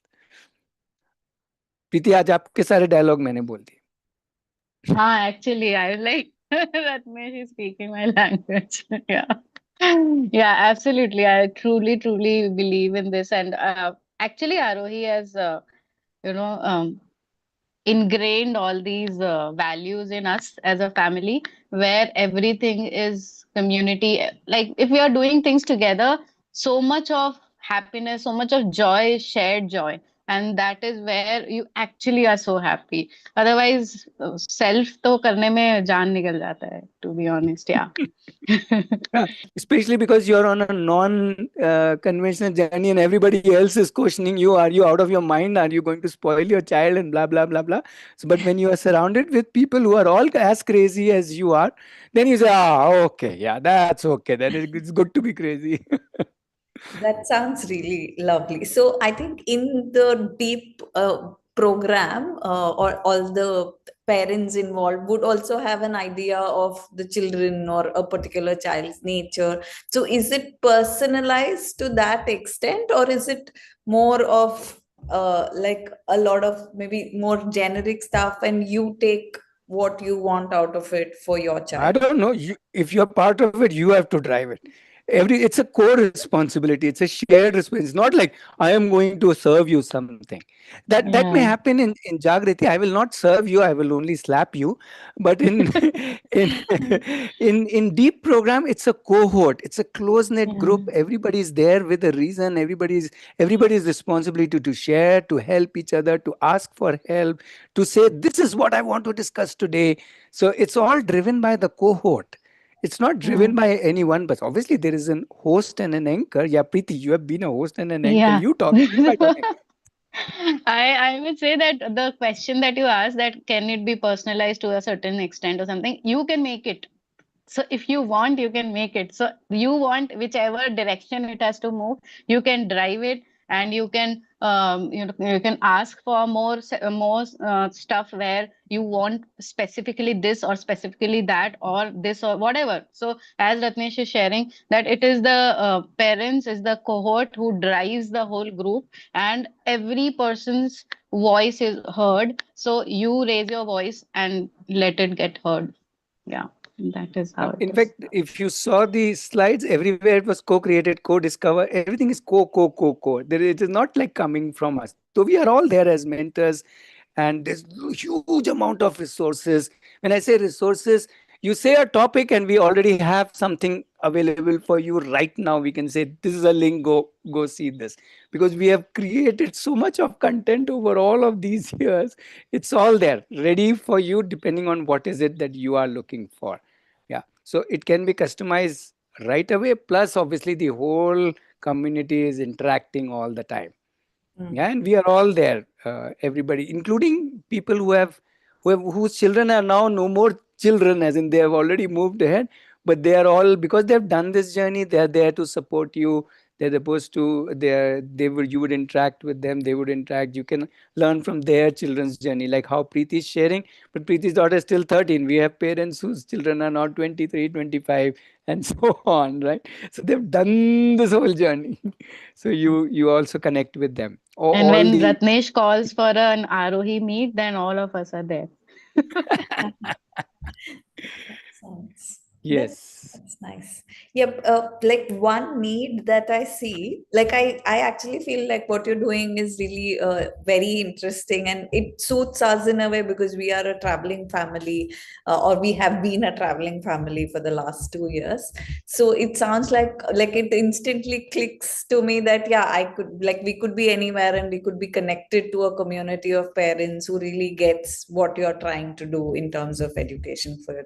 प्रीति, आज आपके सारे dialogue मैंने बोल दिए. Actually, I like Ratnesh is speaking my language. Yeah. Yeah, absolutely. I truly, truly believe in this. And actually, Arohi has, you know, ingrained all these values in us as a family, where everything is community. Like, if we are doing things together, so much of happiness, so much of joy is shared joy. And that is where you actually are so happy. Otherwise, self to karne mein jaan nikal jata hai, to be honest. Yeah. Yeah, especially because you're on a non-conventional journey and everybody else is questioning you. Are you out of your mind? Are you going to spoil your child? And blah, blah, blah, blah. So, but when you are surrounded with people who are all as crazy as you are, then you say, okay, yeah, that's okay. Then it's good to be crazy. That sounds really lovely. So I think in the deep program, or all the parents involved would also have an idea of the children or a particular child's nature. So is it personalized to that extent, or is it more of like a lot of maybe more generic stuff, and you take what you want out of it for your I child? don't know. If you're part of it, you have to drive it. It's a core responsibility. It's a shared responsibility. It's not like I am going to serve you something. That may Yeah. happen in Jagriti. I will not serve you. I will only slap you. But in in in deep program, it's a cohort. It's a close knit Yeah. group. Everybody is there with a reason. Everybody's responsibility to share, to help each other, to ask for help, to say this is what I want to discuss today. So it's all driven by the cohort. It's not Yeah. driven by anyone, but obviously there is an host and an anchor. Yeah, Preeti, you have been a host and an anchor. Yeah. You talk. What am I talking? I would say that the question that you asked, that can it be personalized to a certain extent or something, you can make it. So if you want, you can make it. So you want whichever direction it has to move, you can drive it, and you can you can ask for more stuff where you want specifically this or specifically that or this or whatever. So as Ratnesh is sharing, that it is the parents is the cohort who drives the whole group, and every person's voice is heard. So you raise your voice and let it get heard. Yeah, that is how it In is. fact, if you saw the slides, everywhere it was co-created, co-discover. Everything is co. It is not like coming from us. So we are all there as mentors, and there's huge amount of resources. When I say resources, you say a topic and we already have something available for you right now. We can say this is a link, go see this, because we have created so much of content over all of these years. It's all there ready for you depending on what is it that you are looking for. Yeah, so it can be customized right away, plus obviously the whole community is interacting all the time. Yeah, and we are all there, everybody, including people whose children are now no more children, as in they have already moved ahead, but they are all, because they've done this journey, they are there to support you. They're supposed to, you would interact with them, they would interact. You can learn from their children's journey, like how Preeti is sharing, but Preeti's daughter is still 13. We have parents whose children are now 23, 25, and so on, right? So they've done this whole journey. So you also connect with them. And All when the Ratnesh calls for an Aarohi meet, then all of us are there. Sounds yes. that's nice. Yep. Like one need that I see, like I actually feel like what you're doing is really very interesting, and it suits us in a way because we are a traveling family, or we have been a traveling family for the last 2 years. So it sounds like it instantly clicks to me that yeah, I could, like, we could be anywhere and we could be connected to a community of parents who really gets what you're trying to do in terms of education for,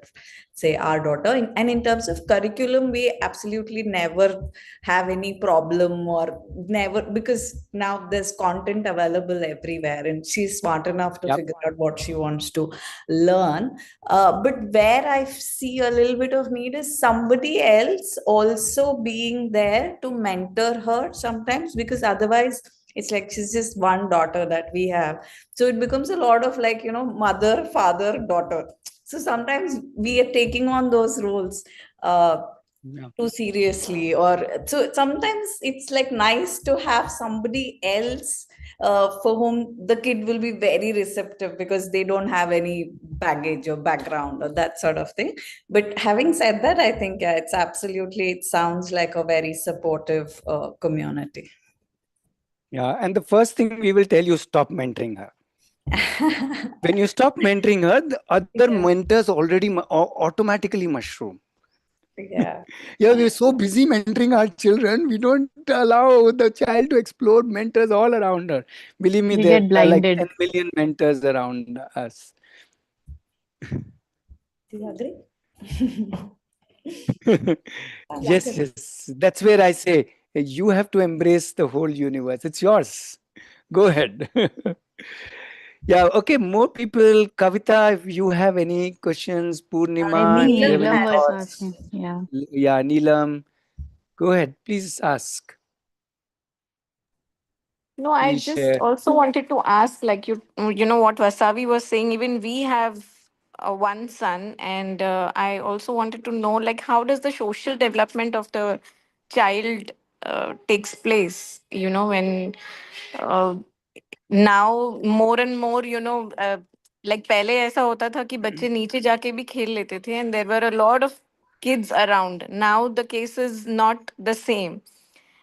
say, our daughter. And in terms of curriculum, we absolutely never have any problem, or never, because now there's content available everywhere and she's smart enough to Yep. figure out what she wants to learn. But where I see a little bit of need is somebody else also being there to mentor her sometimes, because otherwise it's like she's just one daughter that we have. So it becomes a lot of, like, mother, father, daughter. So sometimes we are taking on those roles Yeah. too seriously, or so sometimes it's like nice to have somebody else for whom the kid will be very receptive because they don't have any baggage or background or that sort of thing. But having said that, I think, yeah, it's absolutely, it sounds like a very supportive community. Yeah. And the first thing we will tell you, stop mentoring her. When you stop mentoring her, the other Yeah. mentors already automatically mushroom. Yeah. Yeah, we're so busy mentoring our children, we don't allow the child to explore mentors all around her. Believe me, We there get are like 10 blinded. million mentors around us. Do you agree? I like Yes, it. yes. That's where I say you have to embrace the whole universe. It's yours. Go ahead. Yeah, okay. More people. Kavita, if you have any questions, I Purnima, think if you have Neelam any Neelam has. was thoughts. asking. Yeah. Yeah, Neelam, go ahead. Please ask. No, I Please just share. also wanted to ask, like you know what Vasavi was saying. Even we have one son, and I also wanted to know, like, how does the social development of the child takes place? You know, when uh, now more and more, like पहले ऐसा होता था कि बच्चे नीचे जाके भी खेल लेते थे, and there were a lot of kids around. Now the case is not the same.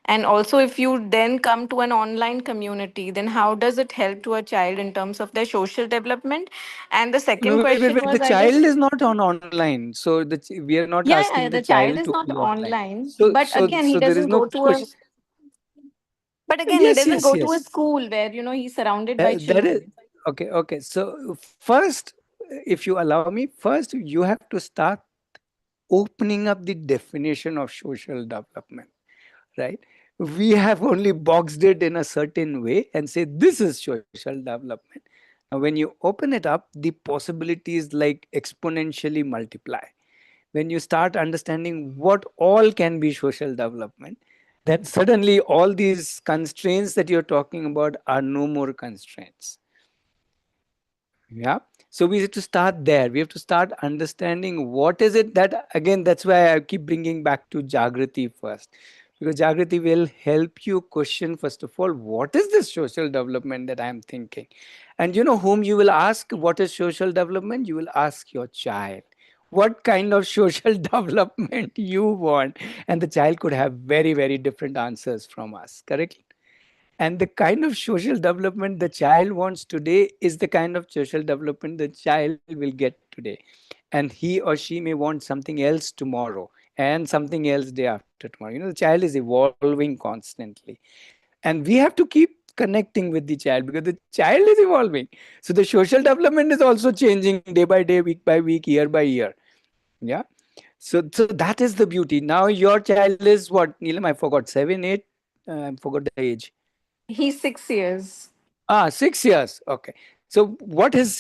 And also, if you then come to an online community, then how does it help to a child in terms of their social development? And the second No, question wait. The was, I child guess, is not on online, so we are not yeah, yeah, asking the the child child is to not be online. online, So, but so, again, he so there is doesn't no go to a, question. but again, he Yes, doesn't yes, go to a yes. school where, he's surrounded by That is children. okay. Okay. So first, if you allow me, first you have to start opening up the definition of social development, right? We have only boxed it in a certain way and say this is social development. Now, when you open it up, the possibilities like exponentially multiply. When you start understanding what all can be social development, then suddenly all these constraints that you're talking about are no more constraints. Yeah. So we have to start there. We have to start understanding what is it that, again, that's why I keep bringing back to Jagrati first. Because Jagrati will help you question, first of all, what is this social development that I'm thinking? And you know whom you will ask what is social development? You will ask your child. What kind of social development you want? And the child could have very, very different answers from us, correct? And the kind of social development the child wants today is the kind of social development the child will get today. And he or she may want something else tomorrow and something else day after tomorrow. You know, the child is evolving constantly. And we have to keep connecting with the child because the child is evolving. So the social development is also changing day by day, week by week, year by year. Yeah. So that is the beauty. Now your child is what, Neelam? I forgot, 7, 8. I forgot the age. He's 6 years. 6 years. Okay. So what is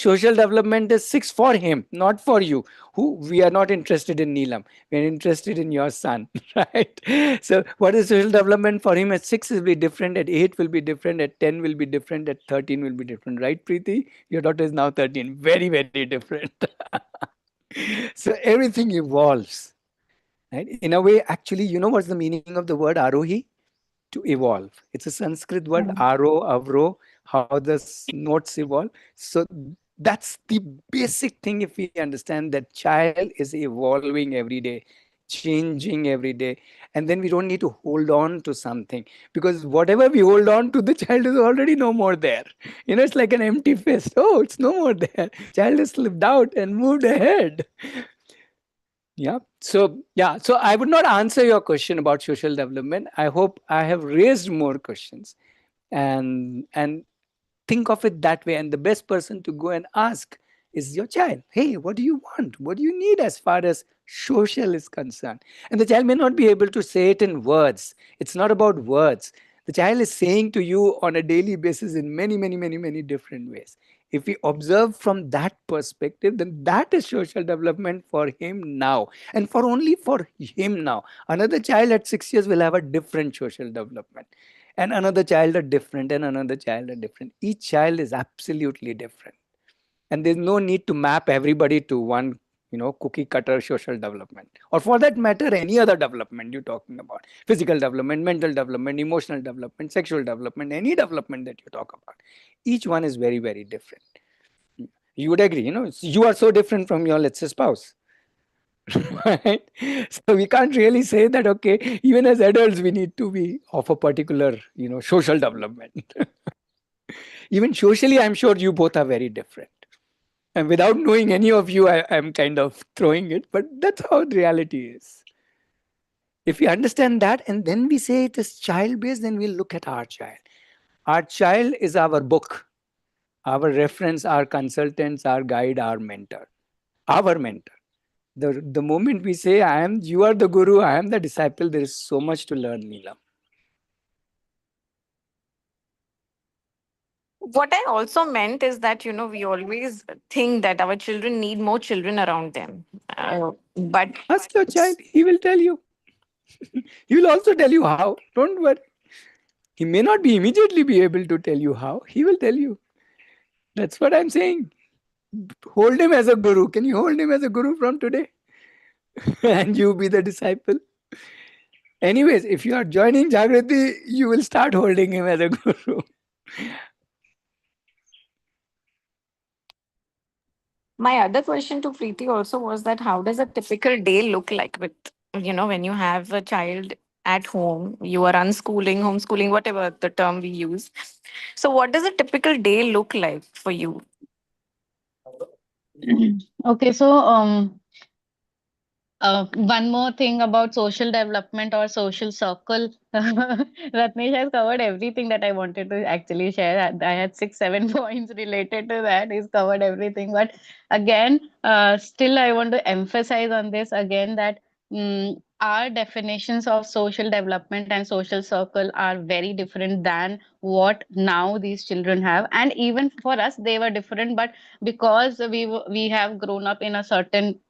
social development is six for him, not for you. Who we are not interested in Neelam. We are interested in your son, right? So what is social development for him at 6 will be different, at 8 will be different, at 10 will be different, at 13 will be different, right, Preeti? Your daughter is now 13. Very, very different. So everything evolves. Right? In a way, actually, you know what's the meaning of the word Arohi? To evolve. It's a Sanskrit word, aro, avro, how the notes evolve. So that's the basic thing. If we understand that child is evolving every day, changing every day, and then we don't need to hold on to something because whatever we hold on to, the child is already no more there. You know, it's like an empty fist. Oh, it's no more there. Child has slipped out and moved ahead. Yeah. So I would not answer your question about social development. I hope I have raised more questions, and think of it that way. And the best person to go and ask is your child. Hey, what do you want? What do you need as far as social is concerned? And the child may not be able to say it in words. It's not about words. The child is saying to you on a daily basis in many, many, many, many different ways. If we observe from that perspective, then that is social development for him now, and for only for him now. Another child at 6 years will have a different social development, and another child are different, and another child are different. Each child is absolutely different, and there's no need to map everybody to one, cookie cutter social development, or for that matter any other development you're talking about: physical development, mental development, emotional development, sexual development, any development that you talk about. Each one is very, very different. You would agree, you are so different from your, let's say, spouse. Right? So we can't really say that, okay, even as adults we need to be of a particular, social development. Even socially, I'm sure you both are very different. And without knowing any of you, I'm kind of throwing it, but that's how reality is. If we understand that and then we say it is child based, then we'll look at our child. Our child is our book, our reference, our consultants, our guide, our mentor, our mentor. The moment we say, you are the guru, I am the disciple, there is so much to learn, Neelam. What I also meant is that, we always think that our children need more children around them. But Ask your child, he will tell you. He will also tell you how. Don't worry. He may not be immediately be able to tell you how. He will tell you. That's what I'm saying. Hold him as a guru. Can you hold him as a guru from today? And you be the disciple. Anyways, if you are joining Jagrati, you will start holding him as a guru. my other question to Preeti also was that how does a typical day look like with, when you have a child at home, you are unschooling, homeschooling, whatever the term we use. So what does a typical day look like for you? Okay, so one more thing about social development or social circle. Ratnesh has covered everything that I wanted to actually share. I had 6, 7 points related to that. He's covered everything. But again, still, I want to emphasize on this again that our definitions of social development and social circle are very different than what now these children have. And even for us, they were different. But because we have grown up in a certain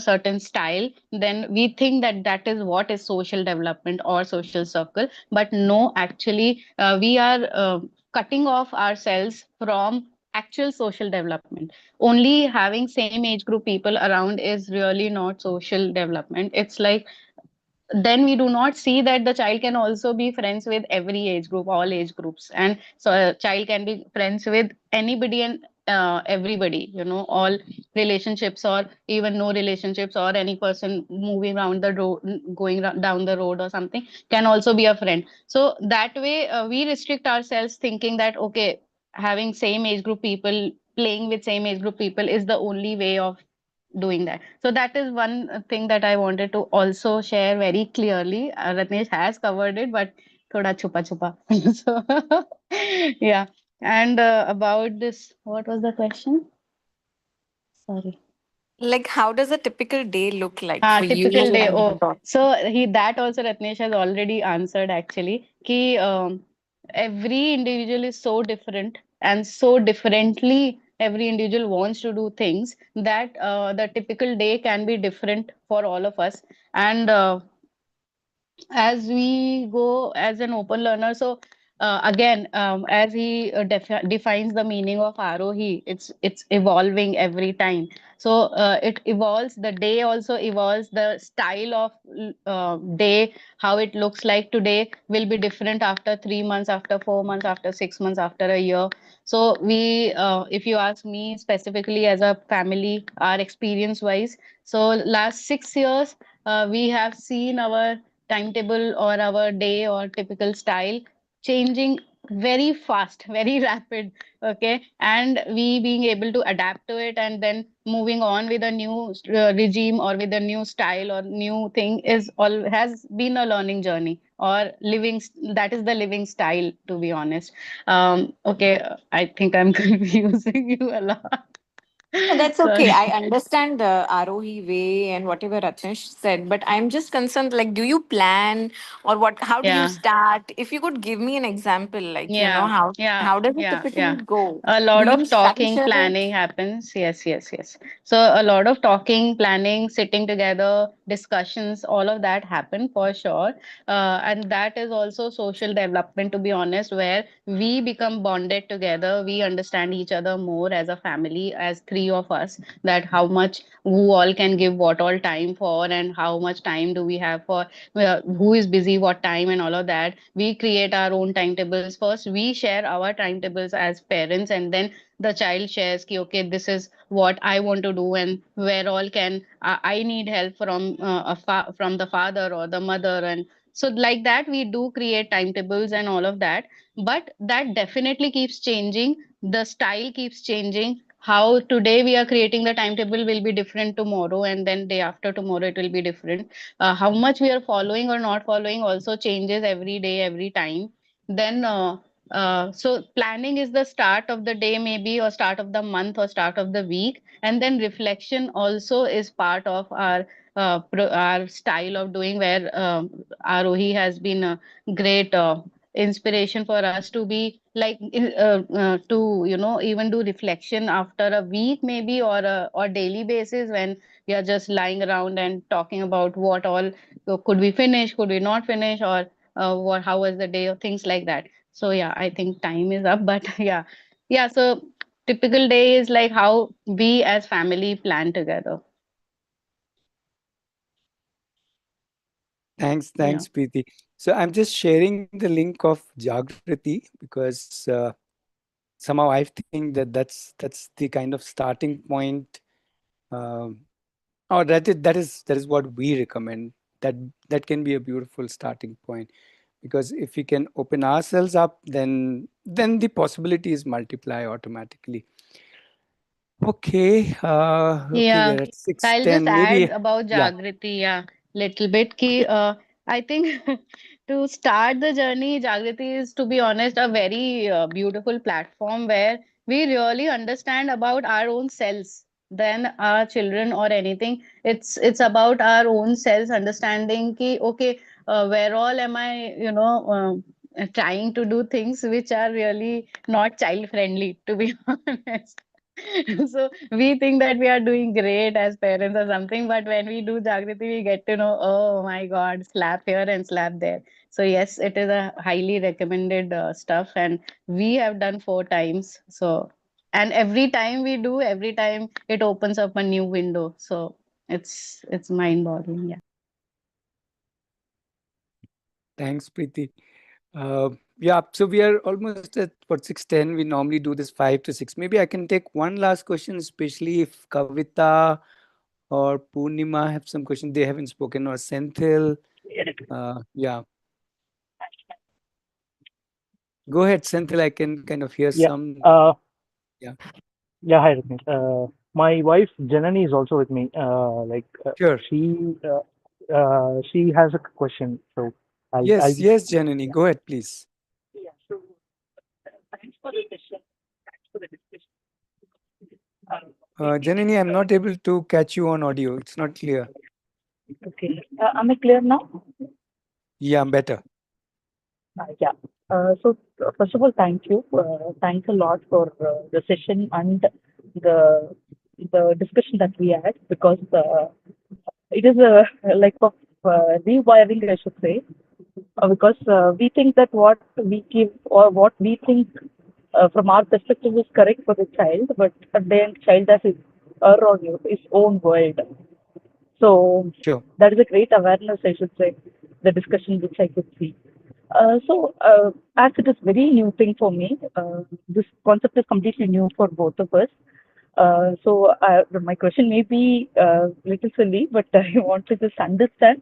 certain style, then we think that that is what is social development or social circle. But no, actually, we are cutting off ourselves from actual social development. Only having same age group people around is really not social development. It's like, then we do not see that the child can also be friends with every age group, all age groups, and so a child can be friends with anybody and everybody, all relationships or even no relationships, or any person moving around the road, going down the road or something, can also be a friend. So that way, we restrict ourselves thinking that, okay, having same age group people, playing with same age group people is the only way of doing that. So that is one thing that I wanted to also share very clearly. Ratnesh has covered it, but thoda chupa chupa. So yeah. And about this, what was the question? Sorry. Like, how does a typical day look like for you Typical day. and your Oh, daughter? so he that also Ratnesh has already answered actually. Ki every individual is so different, and so differently every individual wants to do things, that the typical day can be different for all of us. And as we go as an open learner, so again, as he defines the meaning of Aarohi, it's evolving every time. So it evolves, the day also evolves, the style of day, how it looks like today will be different after 3 months, after 4 months, after 6 months, after a year. So we, if you ask me specifically as a family, our experience wise, so last 6 years, we have seen our timetable or our day or typical style changing very fast, very rapid. Okay. And we being able to adapt to it, and then moving on with a new regime or with a new style or new thing, is all has been a learning journey, or living, that is the living style, to be honest. Okay, I think I'm confusing you a lot. No, that's okay. I Sorry. understand the Arohi way and whatever Ratnesh said, but I'm just concerned, like, do you plan or what? How do you Yeah. start? If you could give me an example, like, Yeah, how does it yeah. typically go? A Do lot you of talking, structure it? planning happens. Yes, yes, yes. So a lot of talking, planning, sitting together, discussions, all of that happen for sure. And that is also social development, to be honest, where we become bonded together. We understand each other more as a family, as three of us, that how much who all can give what all time for, and how much time do we have for, who is busy what time, and all of that. We create our own timetables. First we share our timetables as parents, and then the child shares ki, okay, this is what I want to do, and where all can I need help from from the father or the mother. And so like that we do create timetables and all of that. But that definitely keeps changing, the style keeps changing. How today we are creating the timetable will be different tomorrow, and then day after tomorrow it will be different. How much we are following or not following also changes every day, every time. Then so planning is the start of the day, maybe, or start of the month, or start of the week. And then reflection also is part of our our style of doing, where Arohi has been a great inspiration for us to be like, to even do reflection after a week, maybe, or or daily basis, when we are just lying around and talking about what all could we finish, could we not finish, or what, how was the day, or things like that. So yeah, I think time is up, but yeah, yeah. So typical day is like how we as family plan together. Yeah. Thanks, Preeti. So I'm just sharing the link of Jagrati because somehow I think that that's the kind of starting point, or that is what we recommend. That that can be a beautiful starting point, because if we can open ourselves up, then the possibilities multiply automatically. Okay, Yeah, we're at I'll just 6:10. add Maybe, about yeah. Jagriti, yeah, little bit. Ki, I think to start the journey, Jagriti is, to be honest, a very beautiful platform where we really understand about our own selves than our children or anything. It's about our own selves, understanding ki, okay, where all am I, trying to do things which are really not child friendly, to be honest. So we think that we are doing great as parents or something, but when we do Jagriti, we get to know, oh my God, slap here and slap there. So yes, it is a highly recommended stuff, and we have done 4 times. So, and every time we do, every time it opens up a new window. So it's mind-boggling. Yeah. Thanks, Preeti. Yeah, so we are almost at what 6:10. We normally do this 5 to 6. Maybe I can take one last question, especially if Kavita or Purnima have some question they haven't spoken, or Senthil. Yeah, go ahead, Senthil. I can kind of hear Yeah. some. Yeah, Yeah. Hi, Rajni. My wife Janani is also with me. sure. She has a question. So I'll Yes, be. yes, Janani. Go ahead, please. Yeah. So thanks for the session. Thanks for the discussion. Janani, I'm not able to catch you on audio. It's not clear. Okay. Am I clear now? Yeah, better. Yeah. First of all, thank you. Thanks a lot for the session and the the discussion that we had, because it is a like of rewiring, I should say, because we think that what we give or what we think from our perspective is correct for the child, but at the end, child has his her or his own world. So Sure. that is a great awareness, I should say, the discussion which I could see. As it is very new thing for me, this concept is completely new for both of us. My question may be little silly, but I want to just understand,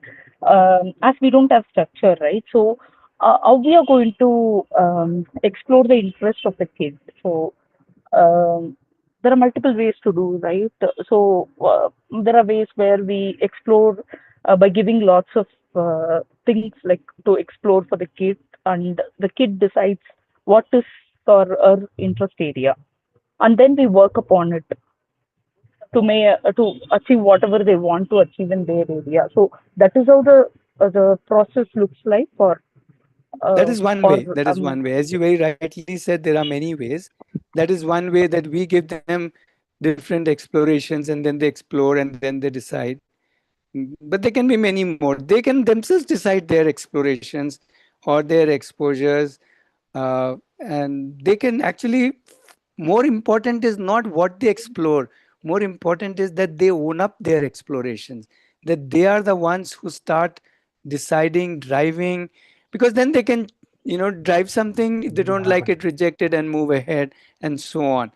as we don't have structure, right? So, how we are going to explore the interest of the kids? So, um, there are multiple ways to do, right? There are ways where we explore by giving lots of things like to explore for the kid, and the kid decides what is for her interest area, and then we work upon it to achieve whatever they want to achieve in their area. So that is how the process looks like, That uh, is one or way. That is one way. As you very rightly said, there are many ways. That is one way that we give them different explorations and then they explore and then they decide. But there can be many more. They can themselves decide their explorations or their exposures. And they can actually, more important is not what they explore. More important is that they own up their explorations, that they are the ones who start deciding, driving, because then they can, drive something. If they don't like it, reject it and move ahead, and so on.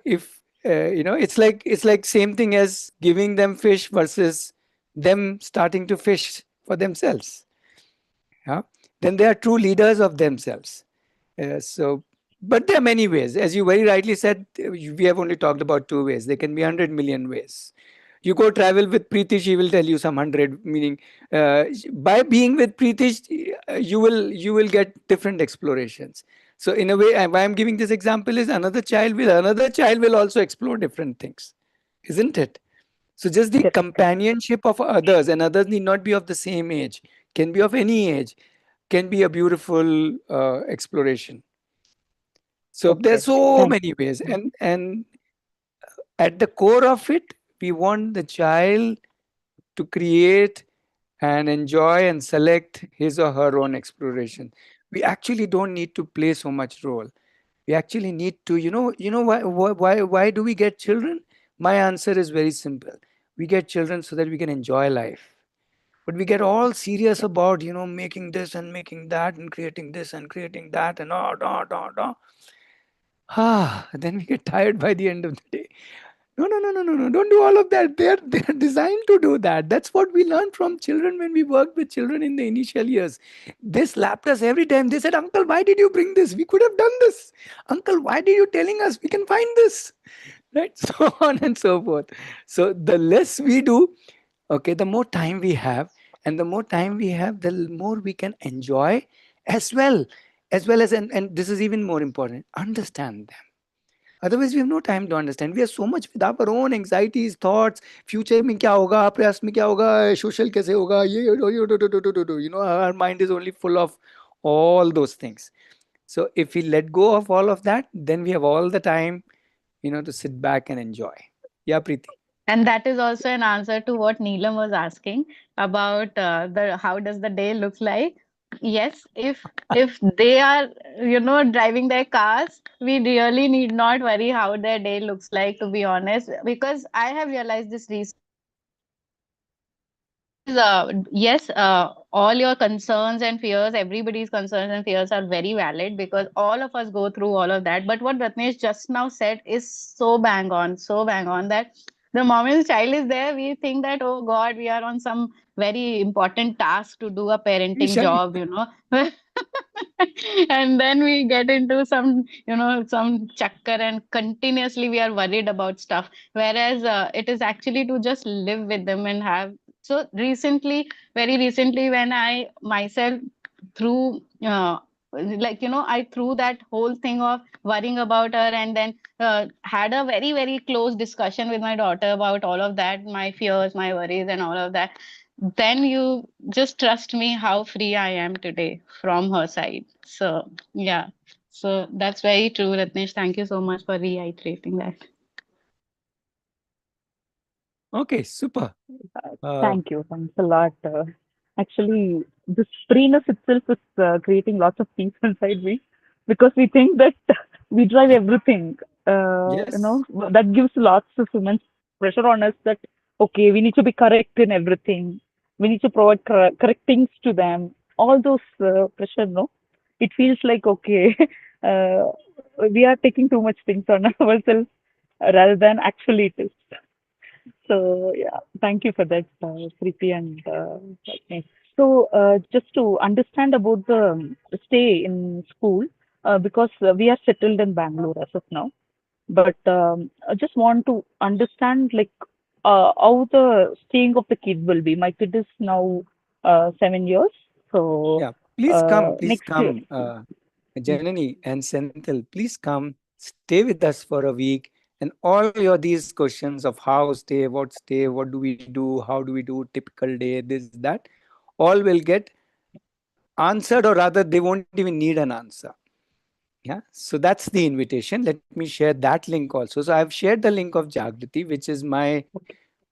If it's like same thing as giving them fish versus them starting to fish for themselves. Yeah, then they are true leaders of themselves. But there are many ways. As you very rightly said, we have only talked about 2 ways. There can be 100 million ways. You go travel with Preeti, she will tell you some 100. Meaning, by being with Preeti, you will get different explorations. So in a way, why I'm giving this example is another child will also explore different things, isn't it? So just the correct. companionship of others, and others need not be of the same age, can be of any age, can be a beautiful exploration. So Okay. there's so Thanks. many ways, and at the core of it, we want the child to create and enjoy and select his or her own exploration. We actually don't need to play so much role. We actually need to, why do we get children? My answer is very simple. We get children so that we can enjoy life. But we get all serious about, making this and making that and creating this and creating that and then we get tired by the end of the day. No, no, no, no, no, no. Don't do all of that. They're designed to do that. That's what we learned from children when we worked with children in the initial years. They slapped us every time. They said, Uncle, why did you bring this? We could have done this. Uncle, why did you telling us we can find this? Right? So on and so forth. So the less we do, okay, the more time we have, and the more time we have, the more we can enjoy as well. And this is even more important, understand them. Otherwise, we have no time to understand. We are so much with our own anxieties, thoughts, future में क्या होगा, past में क्या होगा, social कैसे होगा, our mind is only full of all those things. So if we let go of all of that, then we have all the time, to sit back and enjoy. Yeah, Preeti. And that is also an answer to what Neelam was asking about the how does the day look like. Yes, if they are driving their cars, we really need not worry how their day looks like, to be honest, because I have realized this recently. Because yes, all your concerns and fears, everybody's concerns and fears are very valid because all of us go through all of that. But what Ratnesh just now said is so bang on that the moment the child is there, we think that, oh God, we are on some very important task to do a parenting Shall job, And then we get into some chakkar and continuously we are worried about stuff. Whereas it is actually to just live with them and have. So recently, very recently, when I myself threw, I threw that whole thing of worrying about her and then had a very, very close discussion with my daughter about all of that, my fears, my worries, and all of that. Then you just trust me how free I am today from her side. So, yeah. So that's very true, Ratnesh. Thank you so much for reiterating that. Okay, super. Thank you. Thanks a lot. Actually, this freeness itself is creating lots of peace inside me because we think that we drive everything. Yes. That gives lots of immense pressure on us that, okay, we need to be correct in everything. We need to provide correct things to them. All those pressure, no? It feels like, okay, uh, we are taking too much things on ourselves rather than actually it is. So yeah, thank you for that, Preeti and Rajneesh. So just to understand about the stay in school, because we are settled in Bangalore as of now, but I just want to understand like how the staying of the kid will be. My kid is now 7 years, so Yeah. Please next year. come, Janani and Senthil. Please come, stay with us for a week, and all your these questions of how stay, what do we do, how do we do typical day, this that, all will get answered, or rather, they won't even need an answer. Yeah, so that's the invitation. Let me share that link also. So I've shared the link of Jagriti, which is my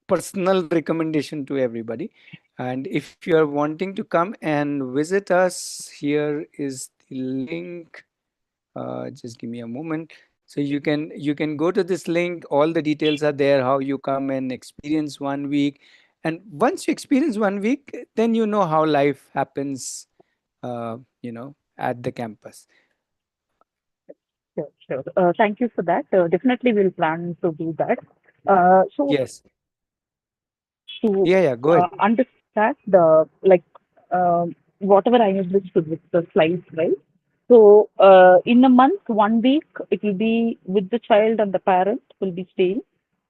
personal recommendation to everybody. And if you are wanting to come and visit us, here is the link. Just give me a moment. So you can go to this link. All the details are there. How you come and experience 1 week, and once you experience 1 week, then you know how life happens. At the campus. Sure, sure. Thank you for that. Definitely, we'll plan to do that. So Yes. to Yeah. Yeah. Go ahead. understand the like whatever I have listed with the slides, right? So in a month, 1 week, it will be with the child and the parent will be staying.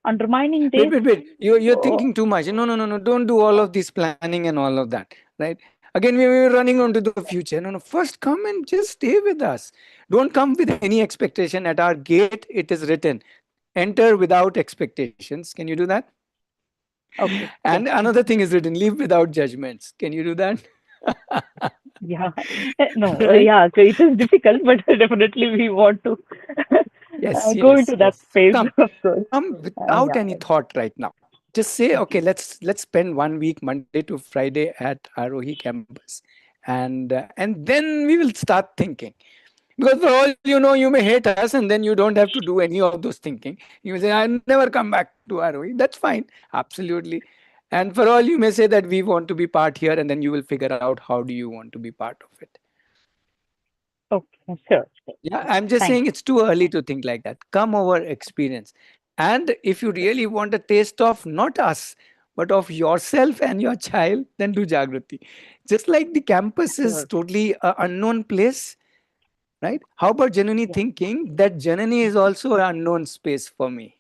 On remaining Wait, days, wait, wait. You're uh, thinking too much. No, no, no, no. Don't do all of this planning and all of that. Right? Again, we're running on to the future. No, no. First, come and just stay with us. Don't come with any expectation. At our gate, it is written, enter without expectations. Can you do that? okay, And sure. another thing is written, leave without judgments. Can you do that? Yeah, no, Right? yeah, okay, it is difficult, but definitely we want to Yes, go yes, into that yes. phase, Come, of course. come without Yeah, any thought right now. Just say, okay, let's spend 1 week, Monday to Friday at Aarohi campus, and then we will start thinking. Because for all you know, you may hate us, and then you don't have to do any of those thinking. You may say, I never come back to Aarohi. That's fine, absolutely. And for all you may say that we want to be part here, and then you will figure out how do you want to be part of it. okay, sure, sure. Yeah, I'm just Thank saying it's too early to think like that. Come over, experience. And if you really want a taste of not us, but of yourself and your child, then do Jagrati. Just like the campus you. is Sure. totally an unknown place, right? How about Janani Yeah, thinking that Janani is also an unknown space for me?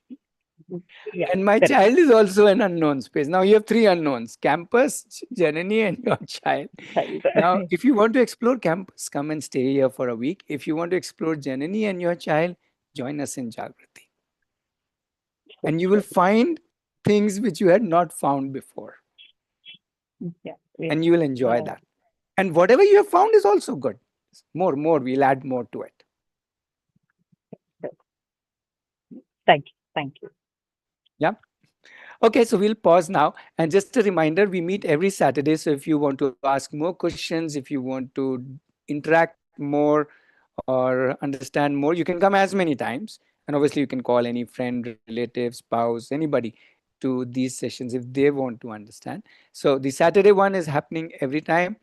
yeah, And my correct. child is also an unknown space. Now you have three unknowns: campus, Janani, and your child. Child. Now, if you want to explore campus, come and stay here for a week. If you want to explore Janani and your child, join us in Jagrati. Sure, And you will sure. find things which you had not found before. Yeah, yeah. And you will enjoy No, that. And whatever you have found is also good. More, we'll add more to it. sure. Thank you. Thank you. Yeah. Okay, so we'll pause now. And just a reminder, we meet every Saturday. So if you want to ask more questions, if you want to interact more or understand more, you can come as many times. And obviously, you can call any friend, relative, spouse, anybody to these sessions if they want to understand. So the Saturday one is happening every time.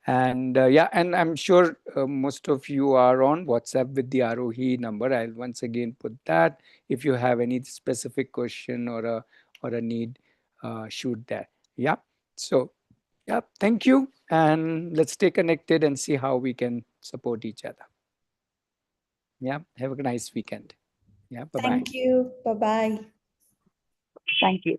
And yeah, and I'm sure most of you are on WhatsApp with the Aarohi number. I'll once again put that. If you have any specific question or a need, shoot that. Yeah. So yeah, thank you, and let's stay connected and see how we can support each other. Yeah, have a nice weekend. Yeah, bye bye. Thank you. Bye bye. Thank you.